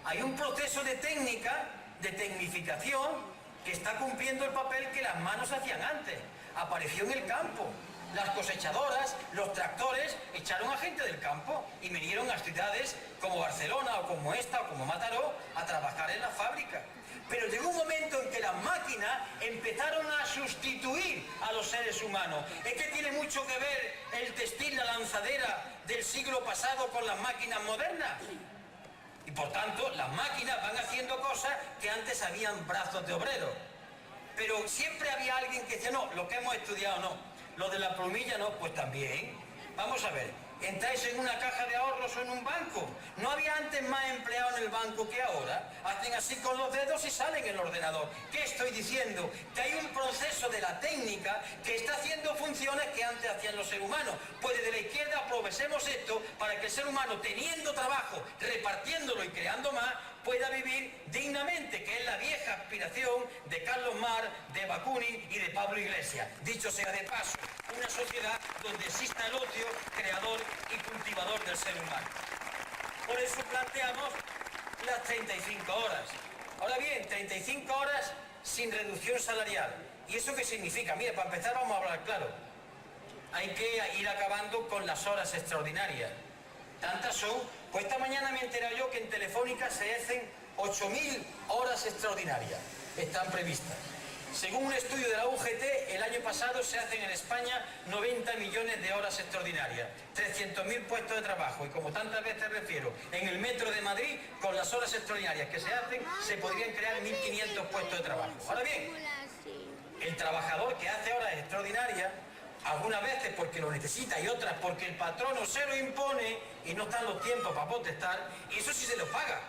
Hay un proceso de técnica, de tecnificación, que está cumpliendo el papel que las manos hacían antes. Apareció en el campo. Las cosechadoras, los tractores, echaron a gente del campo y vinieron a ciudades como Barcelona o como esta o como Mataró a trabajar en la fábrica. Pero llegó un momento en que las máquinas empezaron a sustituir a los seres humanos. Es que tiene mucho que ver el textil, la lanzadera del siglo pasado con las máquinas modernas. Y por tanto, las máquinas van haciendo cosas que antes habían brazos de obreros. Pero siempre había alguien que decía, no, lo que hemos estudiado no. Lo de la plumilla no, pues también. Vamos a ver, entráis en una caja de ahorros o en un banco. No había antes más empleados en el banco que ahora. Hacen así con los dedos y salen en el ordenador. ¿Qué estoy diciendo? Que hay un proceso de la técnica que está haciendo funciones que antes hacían los seres humanos. Pues desde la izquierda aprovechemos esto para que el ser humano, teniendo trabajo, repartiéndolo y creando más, pueda vivir dignamente, que es la vieja aspiración de Carlos Marx, de Bakunin y de Pablo Iglesias. Dicho sea de paso, una sociedad donde exista el ocio creador y cultivador del ser humano. Por eso planteamos las 35 horas. Ahora bien, 35 horas sin reducción salarial. ¿Y eso qué significa? Mira, para empezar vamos a hablar claro. Hay que ir acabando con las horas extraordinarias. Tantas son, pues esta mañana me he enterado yo que en Telefónica se hacen 8.000 horas extraordinarias, están previstas. Según un estudio de la UGT, el año pasado se hacen en España 90 millones de horas extraordinarias, 300.000 puestos de trabajo, y como tantas veces refiero, en el metro de Madrid, con las horas extraordinarias que se hacen, se podrían crear 1.500 puestos de trabajo. Ahora bien, el trabajador que hace horas extraordinarias, algunas veces porque lo necesita y otras porque el patrono se lo impone y no están los tiempos para protestar, y eso sí se lo paga.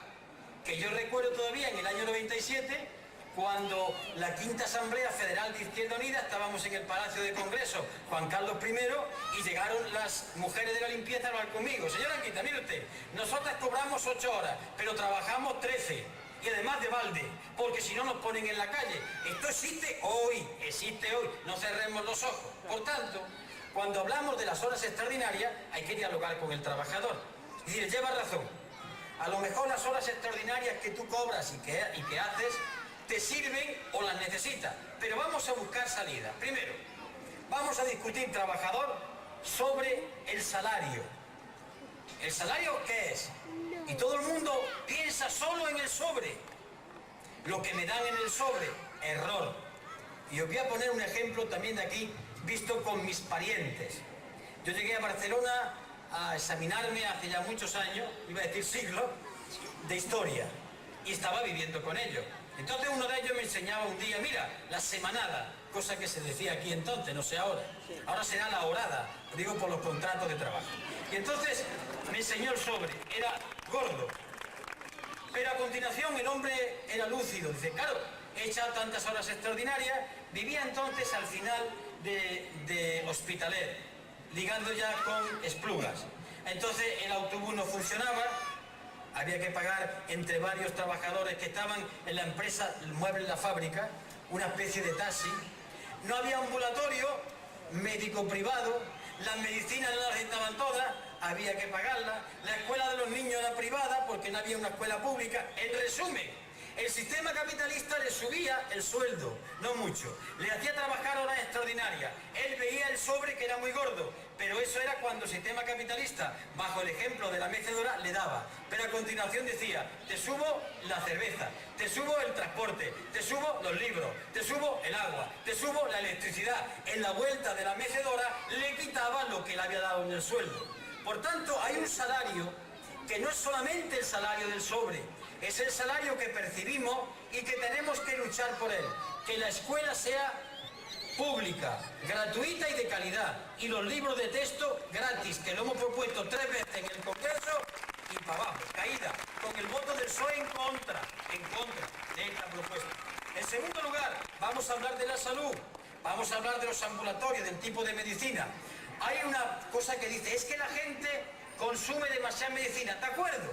Que yo recuerdo todavía en el año 97, cuando la quinta Asamblea Federal de Izquierda Unida, estábamos en el Palacio de Congreso, Juan Carlos I, y llegaron las mujeres de la limpieza a hablar conmigo. Señora Anguita, mire usted, nosotras cobramos 8 horas, pero trabajamos 13. Y además de balde, porque si no nos ponen en la calle. Esto existe hoy, no cerremos los ojos. Por tanto, cuando hablamos de las horas extraordinarias, hay que dialogar con el trabajador. Y decir, lleva razón, a lo mejor las horas extraordinarias que tú cobras y que haces, te sirven o las necesitas, pero vamos a buscar salida. Primero, vamos a discutir, trabajador, sobre el salario. ¿El salario qué es? Y todo el mundo piensa solo en el sobre. Lo que me dan en el sobre, error. Y os voy a poner un ejemplo también de aquí, visto con mis parientes. Yo llegué a Barcelona a examinarme hace ya muchos años, iba a decir siglos, de historia. y estaba viviendo con ellos. Entonces uno de ellos me enseñaba un día, mira, la semanada, cosa que se decía aquí entonces, no sé ahora. Ahora será la horada, digo por los contratos de trabajo. Y entonces me enseñó el sobre, era gordo. Pero a continuación el hombre era lúcido, dice, claro, he echado tantas horas extraordinarias, vivía entonces al final de Hospitalet, ligando ya con Esplugas. Entonces el autobús no funcionaba, había que pagar entre varios trabajadores que estaban en la empresa el Mueble en la Fábrica, una especie de taxi. No había ambulatorio, médico privado, las medicinas no las estaban todas, había que pagarlas, la escuela de los niños era privada porque no había una escuela pública. En resumen, el sistema capitalista le subía el sueldo, no mucho, le hacía trabajar horas extraordinarias, él veía el sobre que era muy gordo, pero eso era cuando el sistema capitalista, bajo el ejemplo de la mecedora, le daba. Pero a continuación decía, te subo la cerveza, te subo el transporte, te subo los libros, te subo el agua, te subo la electricidad. En la vuelta de la mecedora le quitaba lo que le había dado en el sueldo. Por tanto, hay un salario que no es solamente el salario del sobre, es el salario que percibimos y que tenemos que luchar por él. Que la escuela sea pública, gratuita y de calidad. Y los libros de texto gratis, que lo hemos propuesto 3 veces en el Congreso y para abajo, caída, con el voto del PSOE en contra de esta propuesta. En segundo lugar, vamos a hablar de la salud, vamos a hablar de los ambulatorios, del tipo de medicina. Hay una cosa que dice, es que la gente consume demasiada medicina, ¿de acuerdo?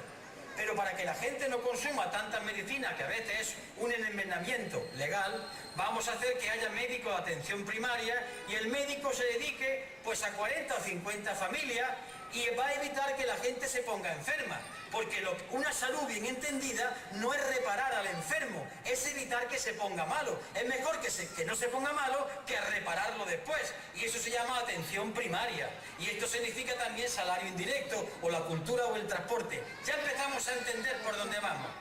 Pero para que la gente no consuma tantas medicinas, que a veces es un envenenamiento legal, vamos a hacer que haya médicos de atención primaria y el médico se dedique pues a 40 o 50 familias y va a evitar que la gente se ponga enferma. Porque una salud bien entendida no es reparar al enfermo, es evitar que se ponga malo. Es mejor que no se ponga malo que repararlo después. Y eso se llama atención primaria. Y esto significa también salario indirecto, o la cultura o el transporte. Ya empezamos a entender por dónde vamos.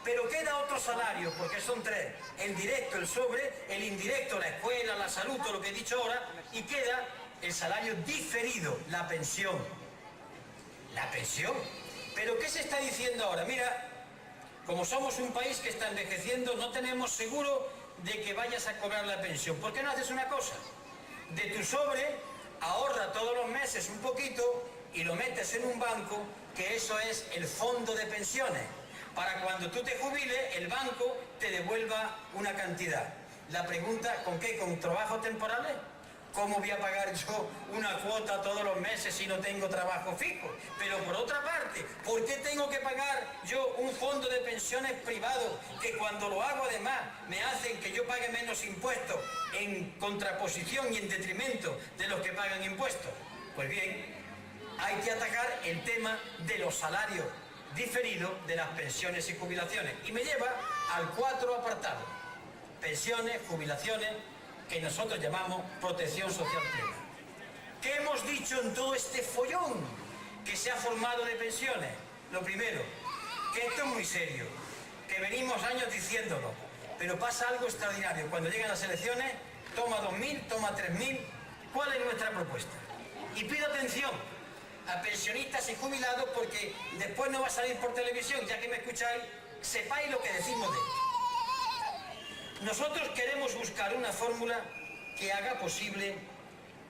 Pero queda otro salario, porque son 3. El directo, el sobre, el indirecto, la escuela, la salud, todo lo que he dicho ahora. Y queda el salario diferido, la pensión. La pensión. ¿Pero qué se está diciendo ahora? Mira, como somos un país que está envejeciendo, no tenemos seguro de que vayas a cobrar la pensión. ¿Por qué no haces una cosa? De tu sobre, ahorra todos los meses un poquito y lo metes en un banco, que eso es el fondo de pensiones. Para cuando tú te jubiles, el banco te devuelva una cantidad. La pregunta, ¿con qué? ¿Con trabajos temporales? ¿Cómo voy a pagar yo una cuota todos los meses si no tengo trabajo fijo? Pero por otra parte, ¿por qué tengo que pagar yo un fondo de pensiones privado que cuando lo hago además me hacen que yo pague menos impuestos en contraposición y en detrimento de los que pagan impuestos? Pues bien, hay que atacar el tema de los salarios diferidos de las pensiones y jubilaciones. Y me lleva al 4 apartado. Pensiones, jubilaciones, que nosotros llamamos protección social plena. ¿Qué hemos dicho en todo este follón que se ha formado de pensiones? Lo primero, que esto es muy serio, que venimos años diciéndolo, pero pasa algo extraordinario. Cuando llegan las elecciones, toma 2.000, toma 3.000. ¿Cuál es nuestra propuesta? Y pido atención a pensionistas y jubilados, porque después no va a salir por televisión, ya que me escucháis, sepáis lo que decimos de esto. Nosotros queremos buscar una fórmula que haga posible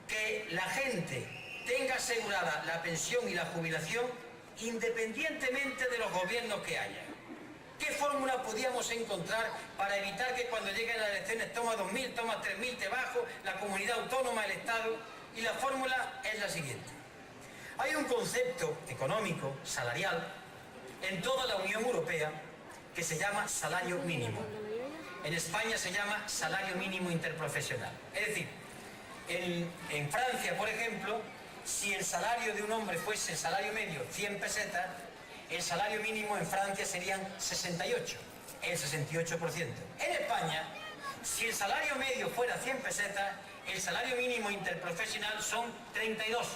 que la gente tenga asegurada la pensión y la jubilación independientemente de los gobiernos que haya. ¿Qué fórmula podíamos encontrar para evitar que cuando lleguen las elecciones toma 2.000, toma 3.000, te bajo, la comunidad autónoma, el Estado? Y la fórmula es la siguiente. Hay un concepto económico, salarial, en toda la Unión Europea que se llama salario mínimo. En España se llama salario mínimo interprofesional. Es decir, en Francia, por ejemplo, si el salario de un hombre fuese el salario medio 100 pesetas, el salario mínimo en Francia serían 68, el 68%. En España, si el salario medio fuera 100 pesetas, el salario mínimo interprofesional son 32.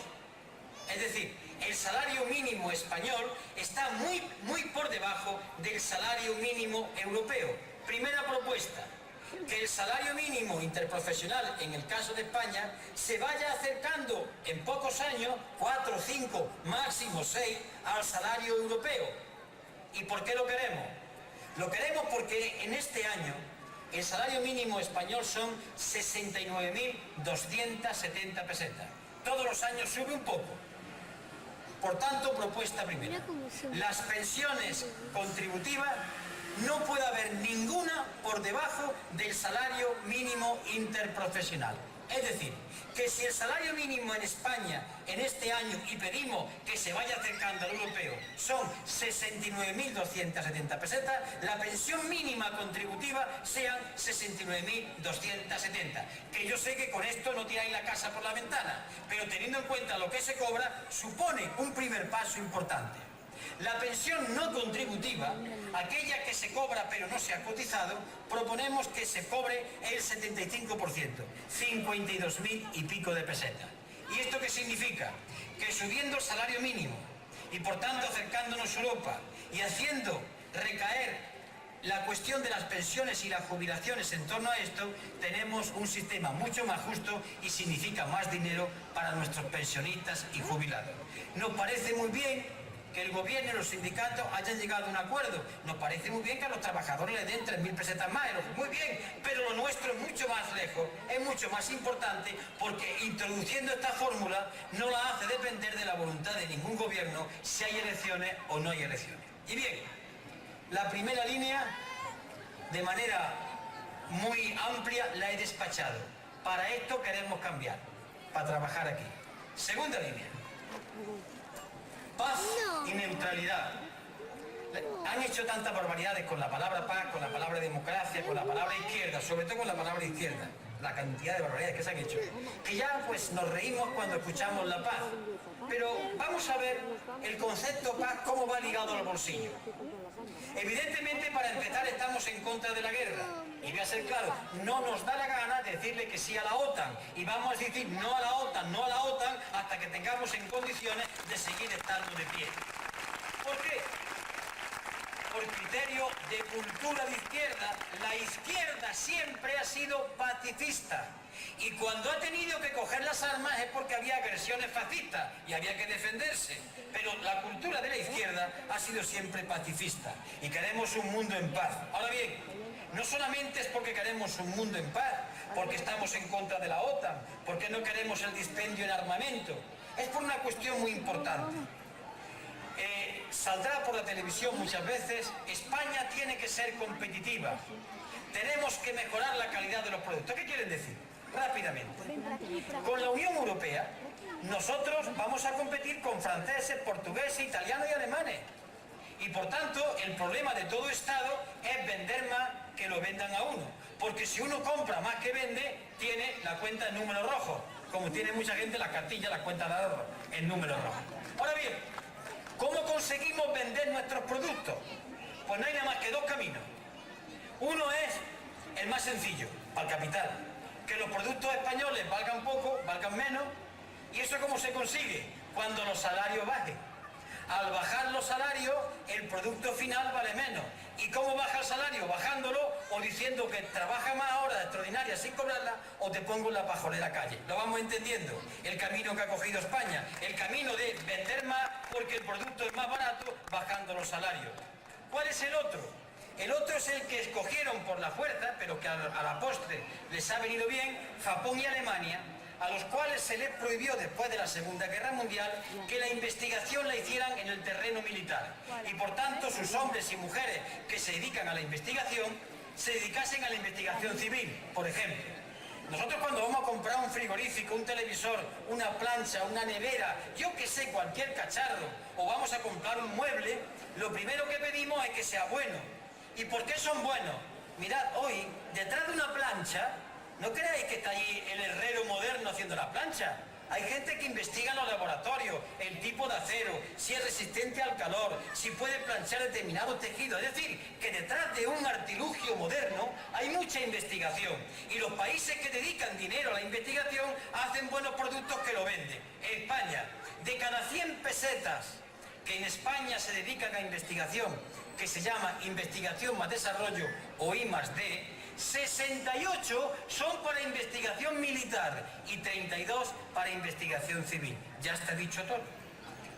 Es decir, el salario mínimo español está muy por debajo del salario mínimo europeo. Primera propuesta, que el salario mínimo interprofesional, en el caso de España, se vaya acercando en pocos años, 4, 5, máximo 6, al salario europeo. ¿Y por qué lo queremos? Lo queremos porque en este año el salario mínimo español son 69.270 pesetas. Todos los años sube un poco. Por tanto, propuesta primera. Las pensiones contributivas no puede haber ninguna por debajo del salario mínimo interprofesional. Es decir, que si el salario mínimo en España en este año, y pedimos que se vaya acercando al europeo, son 69.270 pesetas, la pensión mínima contributiva sean 69.270. Que yo sé que con esto no tiráis la casa por la ventana, pero teniendo en cuenta lo que se cobra, supone un primer paso importante. La pensión no contributiva, aquella que se cobra pero no se ha cotizado, proponemos que se cobre el 75%, 52.000 y pico de pesetas. ¿Y esto qué significa? Que subiendo el salario mínimo y por tanto acercándonos a Europa y haciendo recaer la cuestión de las pensiones y las jubilaciones en torno a esto, tenemos un sistema mucho más justo y significa más dinero para nuestros pensionistas y jubilados. Nos parece muy bien que el gobierno y los sindicatos hayan llegado a un acuerdo. Nos parece muy bien que a los trabajadores les den 3.000 pesetas más, muy bien, pero lo nuestro es mucho más lejos, es mucho más importante, porque introduciendo esta fórmula no la hace depender de la voluntad de ningún gobierno si hay elecciones o no hay elecciones. Y bien, la primera línea, de manera muy amplia, la he despachado. Para esto queremos cambiar, para trabajar aquí. Segunda línea. Paz y neutralidad. Han hecho tantas barbaridades con la palabra paz, con la palabra democracia, con la palabra izquierda, sobre todo con la palabra izquierda, la cantidad de barbaridades que se han hecho, que ya pues nos reímos cuando escuchamos la paz. Pero vamos a ver el concepto paz cómo va ligado al bolsillo. Evidentemente, para empezar, estamos en contra de la guerra. Y voy a ser claro, no nos da la gana de decirle que sí a la OTAN. Y vamos a decir no a la OTAN, no a la OTAN, hasta que tengamos en condiciones de seguir estando de pie. ¿Por qué? Por criterio de cultura de izquierda, la izquierda siempre ha sido pacifista. Y cuando ha tenido que coger las armas es porque había agresiones fascistas y había que defenderse. Pero la cultura de la izquierda ha sido siempre pacifista y queremos un mundo en paz. Ahora bien, no solamente es porque queremos un mundo en paz, porque estamos en contra de la OTAN, porque no queremos el dispendio en armamento. Es por una cuestión muy importante. Saldrá por la televisión muchas veces, España tiene que ser competitiva. Tenemos que mejorar la calidad de los productos. ¿Qué quieren decir? Rápidamente. Con la Unión Europea, nosotros vamos a competir con franceses, portugueses, italianos y alemanes. Y por tanto, el problema de todo Estado es vender más que lo vendan a uno. Porque si uno compra más que vende, tiene la cuenta en número rojo. Como tiene mucha gente la cartilla, la cuenta de ahorro en número rojo. Ahora bien, ¿cómo conseguimos vender nuestros productos? Pues no hay nada más que dos caminos. Uno es el más sencillo, para el capital. Que los productos españoles valgan poco, valgan menos. ¿Y eso cómo se consigue? Cuando los salarios bajen. Al bajar los salarios, el producto final vale menos. ¿Y cómo baja el salario? Bajándolo o diciendo que trabaja más horas extraordinarias sin cobrarla o te pongo en la pajolera calle. Lo vamos entendiendo. El camino que ha cogido España. El camino de vender más porque el producto es más barato bajando los salarios. ¿Cuál es el otro? El otro es el que escogieron por la fuerza, pero que a la postre les ha venido bien, Japón y Alemania, a los cuales se les prohibió después de la Segunda Guerra Mundial que la investigación la hicieran en el terreno militar. Y por tanto sus hombres y mujeres que se dedican a la investigación, se dedicasen a la investigación civil, por ejemplo. Nosotros cuando vamos a comprar un frigorífico, un televisor, una plancha, una nevera, yo que sé, cualquier cacharro, o vamos a comprar un mueble, lo primero que pedimos es que sea bueno. ¿Y por qué son buenos? Mirad, hoy, detrás de una plancha, no creáis que está ahí el herrero moderno haciendo la plancha. Hay gente que investiga en los laboratorios el tipo de acero, si es resistente al calor, si puede planchar determinados tejidos. Es decir, que detrás de un artilugio moderno hay mucha investigación. Y los países que dedican dinero a la investigación hacen buenos productos que lo venden. España, de cada 100 pesetas que en España se dedican a investigación, que se llama investigación más desarrollo o I+D, 68 son para investigación militar y 32 para investigación civil. Ya está dicho todo.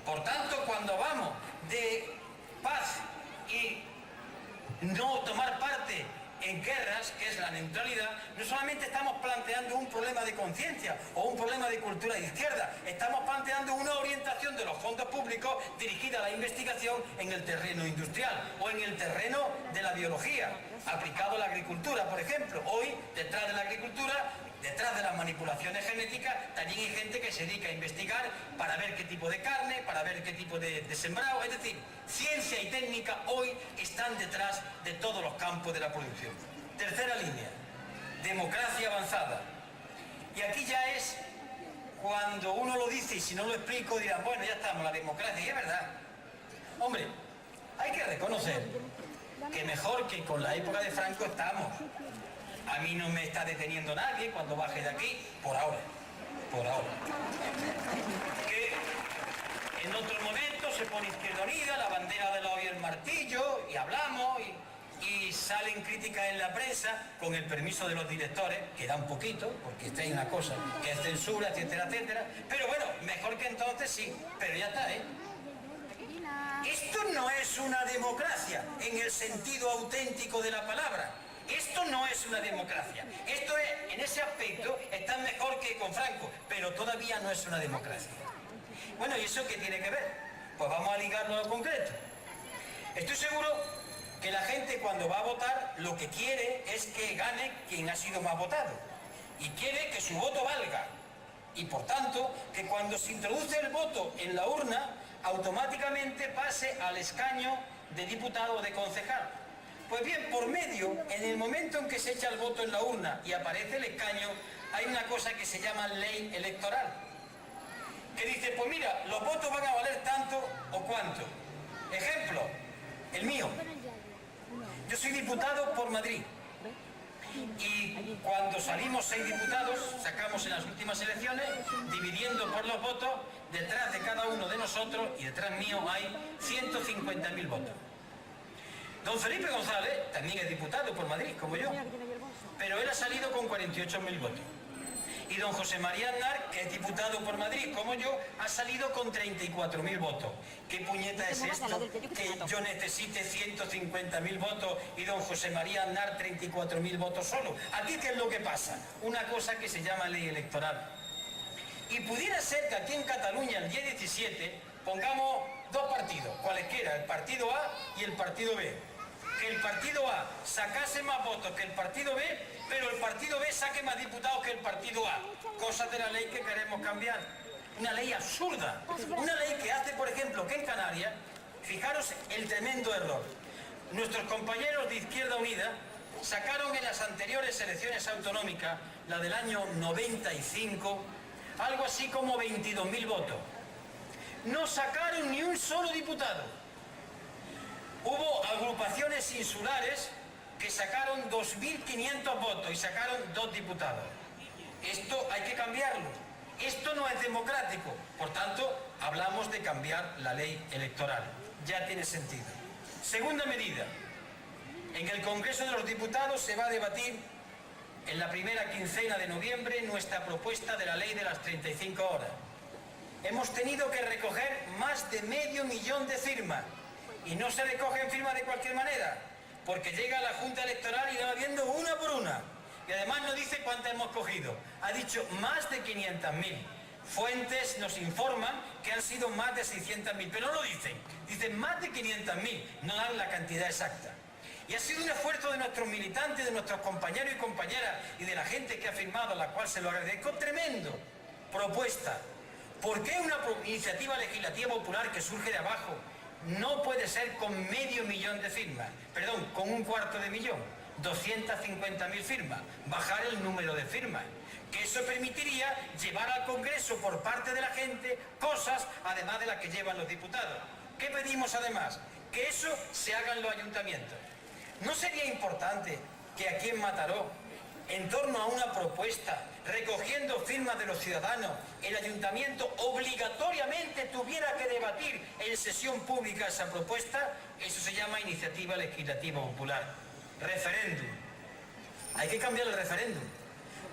Por tanto, cuando vamos de paz y no tomar parte en guerras, que es la neutralidad, no solamente estamos planteando un problema de conciencia o un problema de cultura de izquierda, estamos planteando una orientación de los fondos públicos dirigida a la investigación en el terreno industrial o en el terreno de la biología, aplicado a la agricultura, por ejemplo. Hoy, detrás de la agricultura, detrás de las manipulaciones genéticas, también hay gente que se dedica a investigar para ver qué tipo de carne, para ver qué tipo de sembrado. Es decir, ciencia y técnica hoy están detrás de todos los campos de la producción. Tercera línea, democracia avanzada. Y aquí ya es cuando uno lo dice y si no lo explico dirán, bueno, ya estamos, la democracia, y es verdad. Hombre, hay que reconocer que mejor que con la época de Franco estamos. A mí no me está deteniendo nadie cuando baje de aquí, por ahora. Que en otros momentos se pone Izquierda Unida, la bandera de la hoy el martillo, y hablamos, y salen críticas en la prensa, con el permiso de los directores, que da un poquito, porque esta hay una cosa, que es censura, etcétera, etcétera. Pero bueno, mejor que entonces sí, pero ya está, ¿eh? Esto no es una democracia, en el sentido auténtico de la palabra. Esto no es una democracia. Esto es, en ese aspecto, está mejor que con Franco, pero todavía no es una democracia. Bueno, ¿y eso qué tiene que ver? Pues vamos a ligarlo a lo concreto. Estoy seguro que la gente cuando va a votar lo que quiere es que gane quien ha sido más votado. Y quiere que su voto valga. Y por tanto, que cuando se introduce el voto en la urna, automáticamente pase al escaño de diputado o de concejal. Pues bien, por medio, en el momento en que se echa el voto en la urna y aparece el escaño, hay una cosa que se llama ley electoral, que dice, pues mira, los votos van a valer tanto o cuánto. Ejemplo, el mío. Yo soy diputado por Madrid. Y cuando salimos 6 diputados, sacamos en las últimas elecciones, dividiendo por los votos, detrás de cada uno de nosotros, y detrás mío hay 150.000 votos. Don Felipe González también es diputado por Madrid, como yo, pero él ha salido con 48.000 votos. Y don José María Aznar, que es diputado por Madrid, como yo, ha salido con 34.000 votos. ¿Qué puñeta es esto? Que yo necesite 150.000 votos y don José María Aznar 34.000 votos solo. ¿Aquí qué es lo que pasa? Una cosa que se llama ley electoral. Y pudiera ser que aquí en Cataluña, el día 17, pongamos 2 partidos, cualesquiera, el partido A y el partido B. Que el partido A sacase más votos que el partido B, pero el partido B saque más diputados que el partido A. Cosas de la ley que queremos cambiar. Una ley absurda. Una ley que hace, por ejemplo, que en Canarias, fijaros el tremendo error. Nuestros compañeros de Izquierda Unida sacaron en las anteriores elecciones autonómicas, la del año 95, algo así como 22.000 votos. No sacaron ni un solo diputado. Hubo agrupaciones insulares que sacaron 2.500 votos y sacaron 2 diputados. Esto hay que cambiarlo. Esto no es democrático. Por tanto, hablamos de cambiar la ley electoral. Ya tiene sentido. Segunda medida. En el Congreso de los Diputados se va a debatir en la primera quincena de noviembre nuestra propuesta de la ley de las 35 horas. Hemos tenido que recoger más de 500.000 de firmas. Y no se recogen firmas de cualquier manera, porque llega la Junta Electoral y va viendo una por una. Y además no dice cuántas hemos cogido. Ha dicho más de 500.000. Fuentes nos informan que han sido más de 600.000, pero no lo dicen. Dicen más de 500.000, no dan la cantidad exacta. Y ha sido un esfuerzo de nuestros militantes, de nuestros compañeros y compañeras y de la gente que ha firmado, a la cual se lo agradezco, tremendo. Propuesta. ¿Por qué una iniciativa legislativa popular que surge de abajo no puede ser con 500.000 de firmas? Perdón, con 250.000, 250.000 firmas, bajar el número de firmas, que eso permitiría llevar al Congreso por parte de la gente cosas además de las que llevan los diputados. ¿Qué pedimos además? Que eso se haga en los ayuntamientos. ¿No sería importante que aquí en Mataró, en torno a una propuesta, recogiendo firmas de los ciudadanos, el ayuntamiento obligatoriamente tuviera que debatir en sesión pública esa propuesta? Eso se llama iniciativa legislativa popular. Referéndum. Hay que cambiar el referéndum.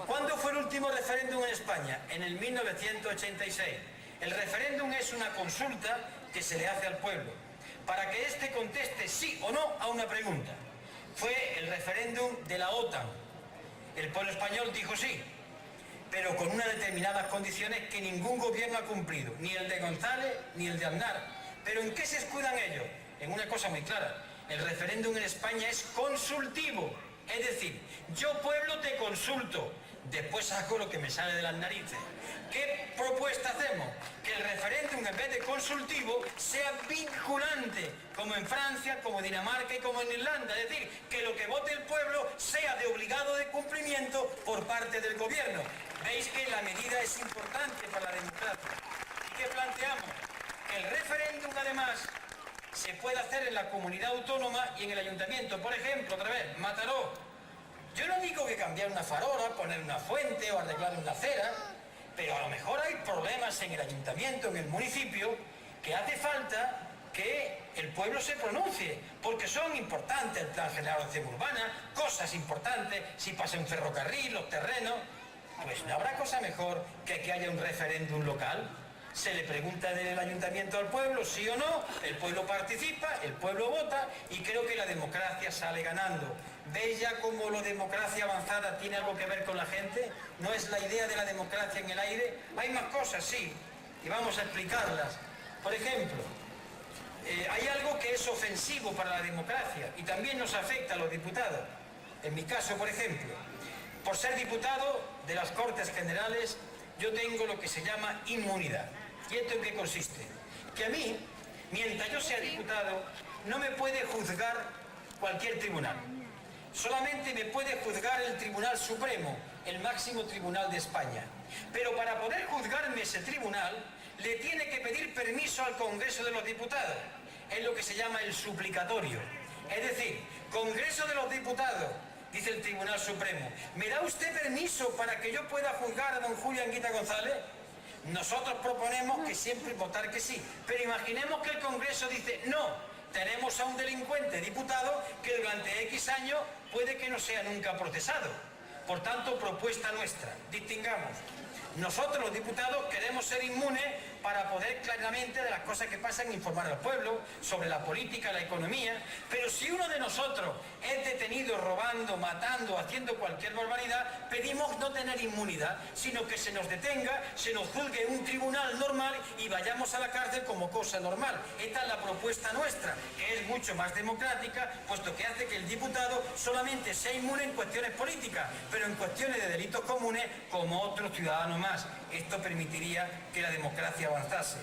¿Cuándo fue el último referéndum en España? En el 1986. El referéndum es una consulta que se le hace al pueblo, para que éste conteste sí o no a una pregunta. fue el referéndum de la OTAN. El pueblo español dijo sí, pero con unas determinadas condiciones que ningún gobierno ha cumplido, ni el de González ni el de Aznar. ¿Pero en qué se escudan ellos? En una cosa muy clara: el referéndum en España es consultivo, es decir, yo pueblo te consulto, después hago lo que me sale de las narices. ¿Qué propuesta hacemos? Que el referéndum, en vez de consultivo, sea vinculante, como en Francia, como en Dinamarca y como en Irlanda. Es decir, que lo que vote el pueblo sea de obligado de cumplimiento por parte del gobierno. Veis que la medida es importante para la democracia. ¿Y qué planteamos? El referéndum, además, se puede hacer en la comunidad autónoma y en el ayuntamiento. Por ejemplo, otra vez, Mataró. Yo no digo que cambiar una farola, poner una fuente o arreglar una acera, pero a lo mejor hay problemas en el ayuntamiento, en el municipio, que hace falta que el pueblo se pronuncie, porque son importantes el plan general de ordenación urbana, cosas importantes, si pasa un ferrocarril, los terrenos. Pues no habrá cosa mejor que haya un referéndum local. Se le pregunta del ayuntamiento al pueblo, sí o no, el pueblo participa, el pueblo vota y creo que la democracia sale ganando. ¿Veis ya cómo la democracia avanzada tiene algo que ver con la gente? ¿No es la idea de la democracia en el aire? Hay más cosas, sí, y vamos a explicarlas. Por ejemplo, hay algo que es ofensivo para la democracia y también nos afecta a los diputados. En mi caso, por ejemplo, por ser diputado de las Cortes Generales, yo tengo lo que se llama inmunidad. ¿Y esto en qué consiste? Que a mí, mientras yo sea diputado, no me puede juzgar cualquier tribunal. Solamente me puede juzgar el Tribunal Supremo, el máximo tribunal de España. Pero para poder juzgarme ese tribunal, le tiene que pedir permiso al Congreso de los Diputados. Es lo que se llama el suplicatorio. Es decir, Congreso de los Diputados, dice el Tribunal Supremo, ¿me da usted permiso para que yo pueda juzgar a don Julio Anguita González? Nosotros proponemos que siempre votar que sí, pero imaginemos que el Congreso dice no. Tenemos a un delincuente diputado que durante X años puede que no sea nunca procesado. Por tanto, propuesta nuestra, distingamos. Nosotros los diputados queremos ser inmunes para poder claramente de las cosas que pasan informar al pueblo sobre la política, la economía, pero si uno de nosotros es detenido robando, matando, haciendo cualquier barbaridad, pedimos no tener inmunidad, sino que se nos detenga, se nos juzgue en un tribunal normal y vayamos a la cárcel como cosa normal. Esta es la propuesta nuestra, que es mucho más democrática, puesto que hace que el diputado solamente sea inmune en cuestiones políticas, pero en cuestiones de delitos comunes como otro ciudadano más. Esto permitiría que la democracia avanzase.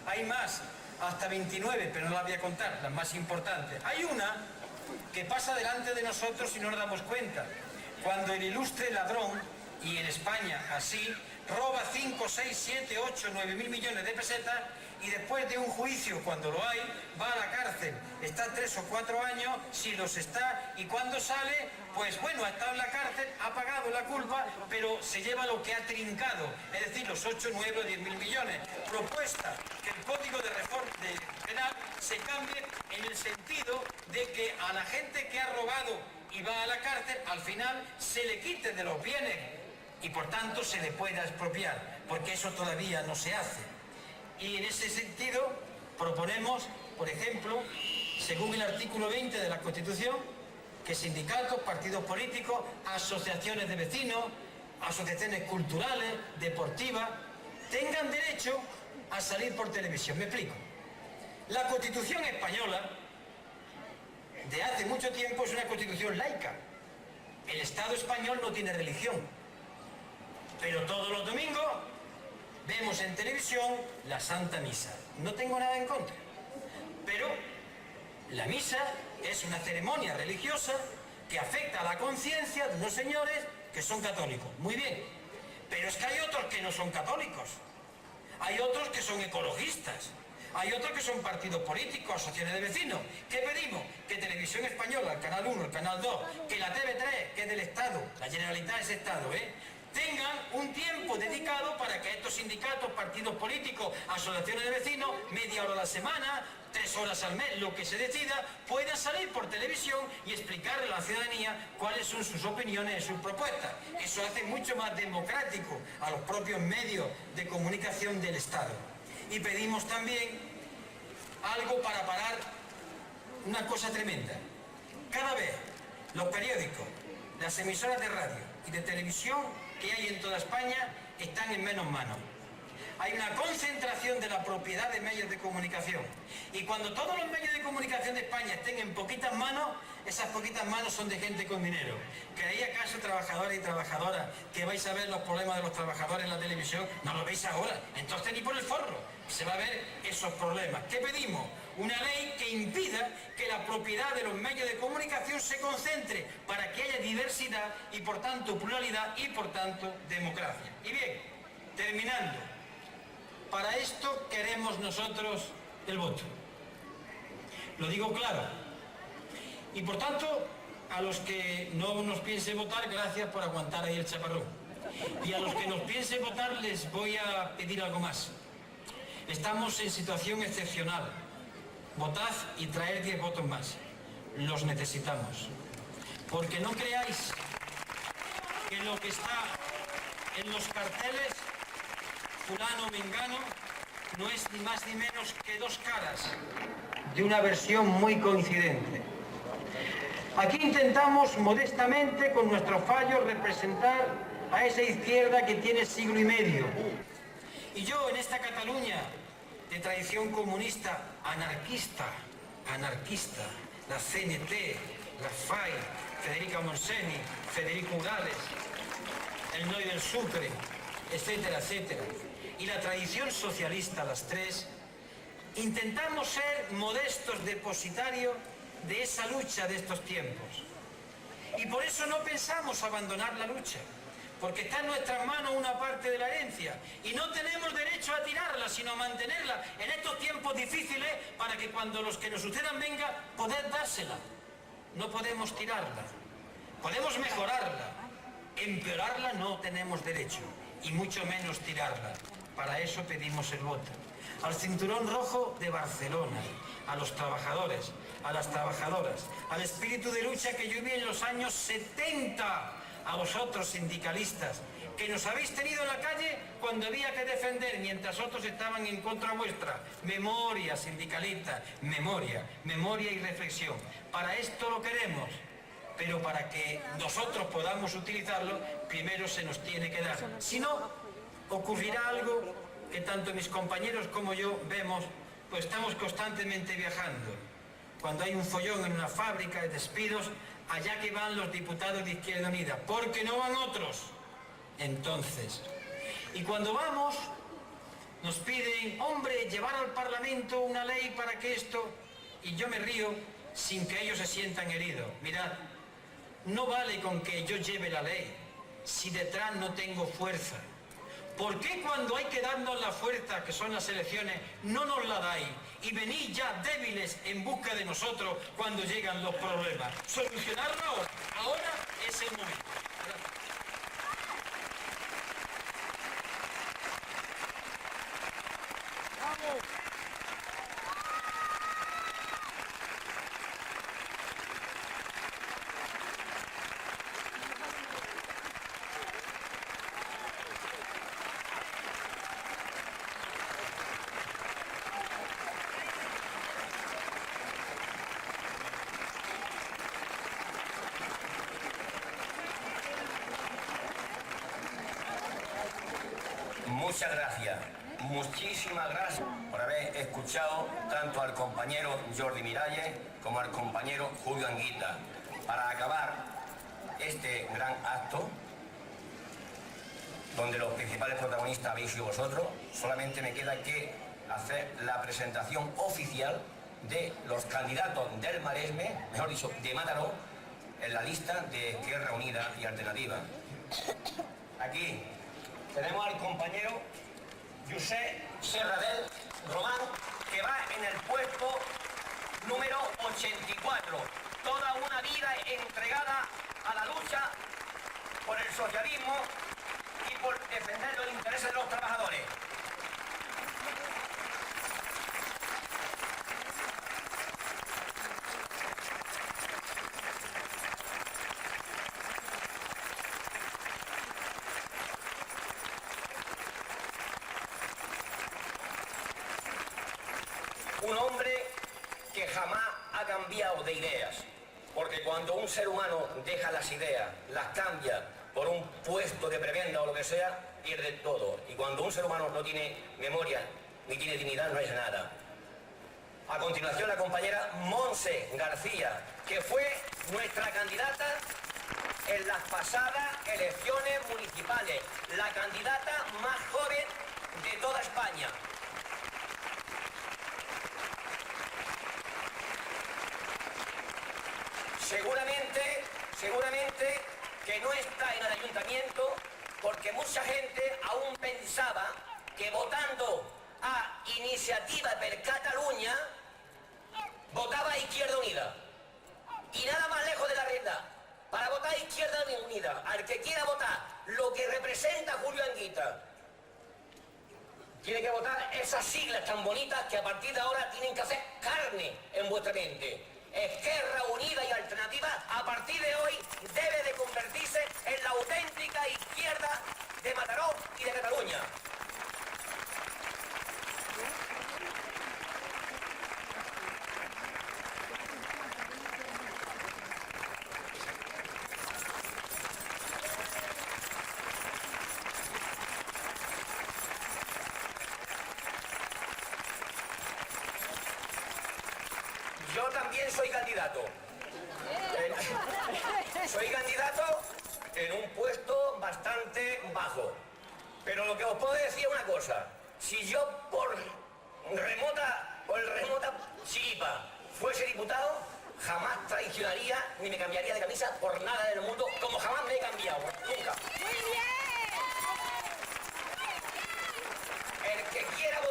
Hay más, hasta 29, pero no las voy a contar, las más importantes. Hay una que pasa delante de nosotros y no nos damos cuenta. Cuando el ilustre ladrón, y en España así, roba 5, 6, 7, 8, 9 mil millones de pesetas y después de un juicio, cuando lo hay, va a la cárcel. Está 3 o 4 años, si los está, y cuando sale, pues bueno, ha estado en la cárcel, ha pagado la culpa, pero se lleva lo que ha trincado, es decir, los 8, 9 o 10 mil millones. Propuesta que el Código de Reforma Penal se cambie en el sentido de que a la gente que ha robado y va a la cárcel, al final se le quite de los bienes y por tanto se le pueda expropiar, porque eso todavía no se hace. Y en ese sentido proponemos, por ejemplo, según el artículo 20 de la Constitución, que sindicatos, partidos políticos, asociaciones de vecinos, asociaciones culturales, deportivas, tengan derecho a salir por televisión. Me explico. La Constitución española de hace mucho tiempo es una constitución laica. El Estado español no tiene religión. Pero todos los domingos vemos en televisión la Santa Misa. No tengo nada en contra. Pero la misa es una ceremonia religiosa que afecta a la conciencia de unos señores que son católicos. Muy bien. Pero es que hay otros que no son católicos. Hay otros que son ecologistas. Hay otros que son partidos políticos, asociaciones de vecinos. ¿Qué pedimos? Que Televisión Española, el Canal 1, el Canal 2, que la TV3, que es del Estado, la Generalitat es Estado, tengan un tiempo dedicado para que estos sindicatos, partidos políticos, asociaciones de vecinos, media hora a la semana, 3 horas al mes, lo que se decida, puedan salir por televisión y explicarle a la ciudadanía cuáles son sus opiniones y sus propuestas. Eso hace mucho más democrático a los propios medios de comunicación del Estado. Y pedimos también algo para parar una cosa tremenda. Cada vez Los periódicos, las emisoras de radio y de televisión que hay en toda España están en menos manos. Hay una concentración de la propiedad de medios de comunicación. Y cuando todos los medios de comunicación de España estén en poquitas manos, esas poquitas manos son de gente con dinero. ¿Queréis acaso, trabajadores y trabajadoras, que vais a ver los problemas de los trabajadores en la televisión? No lo veis ahora. Entonces ni por el forro se va a ver esos problemas. ¿Qué pedimos? Una ley que impida que la propiedad de los medios de comunicación se concentre para que haya diversidad y por tanto pluralidad y por tanto democracia. Y bien, terminando. Para esto queremos nosotros el voto. Lo digo claro. Y por tanto, a los que no nos piensen votar, gracias por aguantar ahí el chaparrón. Y a los que nos piensen votar les voy a pedir algo más. Estamos en situación excepcional. Votad y traed 10 votos más. Los necesitamos. Porque no creáis que lo que está en los carteles, fulano mengano, no es ni más ni menos que dos caras de una versión muy coincidente. Aquí intentamos modestamente con nuestros fallos representar a esa izquierda que tiene siglo y medio. Y yo en esta Cataluña de tradición comunista anarquista, la CNT, la FAI, Federica Monseni, Federico Urales, el Noi del Sucre, etcétera, etcétera, y la tradición socialista, las tres, intentamos ser modestos depositarios de esa lucha de estos tiempos. Y por eso no pensamos abandonar la lucha, porque está en nuestras manos una parte de la herencia y no tenemos derecho a tirarla, sino a mantenerla en estos tiempos difíciles para que cuando los que nos sucedan venga, poder dársela. No podemos tirarla, podemos mejorarla, empeorarla no tenemos derecho y mucho menos tirarla. Para eso pedimos el voto. Al cinturón rojo de Barcelona, a los trabajadores, a las trabajadoras, al espíritu de lucha que yo vi en los años 70, a vosotros sindicalistas, que nos habéis tenido en la calle cuando había que defender, mientras otros estaban en contra vuestra. Memoria, sindicalistas, memoria y reflexión. Para esto lo queremos, pero para que nosotros podamos utilizarlo, primero se nos tiene que dar. Si no, ocurrirá algo que tanto mis compañeros como yo vemos, pues estamos constantemente viajando. Cuando hay un follón en una fábrica de despidos, allá que van los diputados de Izquierda Unida, porque no van otros. Entonces, y cuando vamos, nos piden, hombre, llevar al Parlamento una ley para que esto, y yo me río sin que ellos se sientan heridos. Mirad, no vale con que yo lleve la ley, si detrás no tengo fuerza. ¿Por qué cuando hay que darnos la fuerza, que son las elecciones, no nos la dais? Y venís ya débiles en busca de nosotros cuando llegan los problemas. Solucionarlo ahora es el momento. ¡Vamos! Muchas gracias, muchísimas gracias por haber escuchado tanto al compañero Jordi Miralles como al compañero Julio Anguita. Para acabar este gran acto, donde los principales protagonistas habéis sido vosotros, solamente me queda que hacer la presentación oficial de los candidatos del Maresme, mejor dicho, de Mataró, en la lista de Izquierda Unida y Alternativa. Aquí tenemos al compañero Josep Serradell Román, que va en el puesto número 84. Toda una vida entregada a la lucha por el socialismo y por defender los intereses de los trabajadores. Un hombre que jamás ha cambiado de ideas. Porque cuando un ser humano deja las ideas, las cambia por un puesto de prebenda o lo que sea, pierde todo. Y cuando un ser humano no tiene memoria ni tiene dignidad, no es nada. A continuación, la compañera Monse García, que fue nuestra candidata en las pasadas elecciones municipales, la candidata más joven de toda España. Seguramente que no está en el ayuntamiento porque mucha gente aún pensaba que votando a Iniciativa per Catalunya votaba a Izquierda Unida. Y nada más lejos de la realidad. Para votar a Izquierda Unida, al que quiera votar lo que representa Julio Anguita, tiene que votar esas siglas tan bonitas que a partir de ahora tienen que hacer carne en vuestra mente. Esquerra Unida y Alternativa, a partir de hoy, debe de convertirse en la auténtica izquierda de Mataró y de Cataluña. Yo también soy candidato. Soy candidato en un puesto bastante bajo. Pero lo que os puedo decir es una cosa. Si yo por remota chiripa fuese diputado, jamás traicionaría ni me cambiaría de camisa por nada del mundo, como jamás me he cambiado. Nunca. ¡Muy bien! El que quiera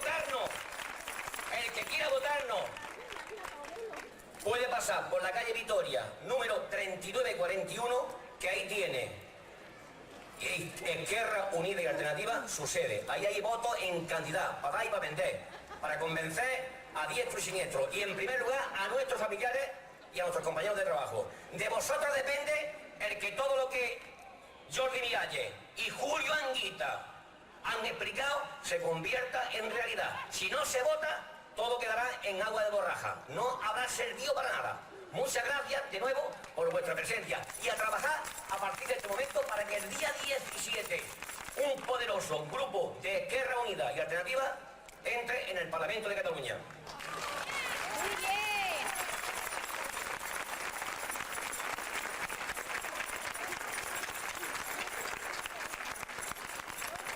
votarnos, puede pasar por la calle Vitoria, número 3941, que ahí tiene Esquerra Unida y Alternativa su sede. Ahí hay votos en cantidad, para dar y para vender, para convencer a diestro y siniestro. Y en primer lugar a nuestros familiares y a nuestros compañeros de trabajo. De vosotros depende el que todo lo que Jordi Miralles y Julio Anguita han explicado se convierta en realidad. Si no se vota, todo quedará en agua de borraja. No habrá servido para nada. Muchas gracias de nuevo por vuestra presencia y a trabajar a partir de este momento para que el día 17 un poderoso grupo de Esquerra Unida y Alternativa entre en el Parlamento de Cataluña.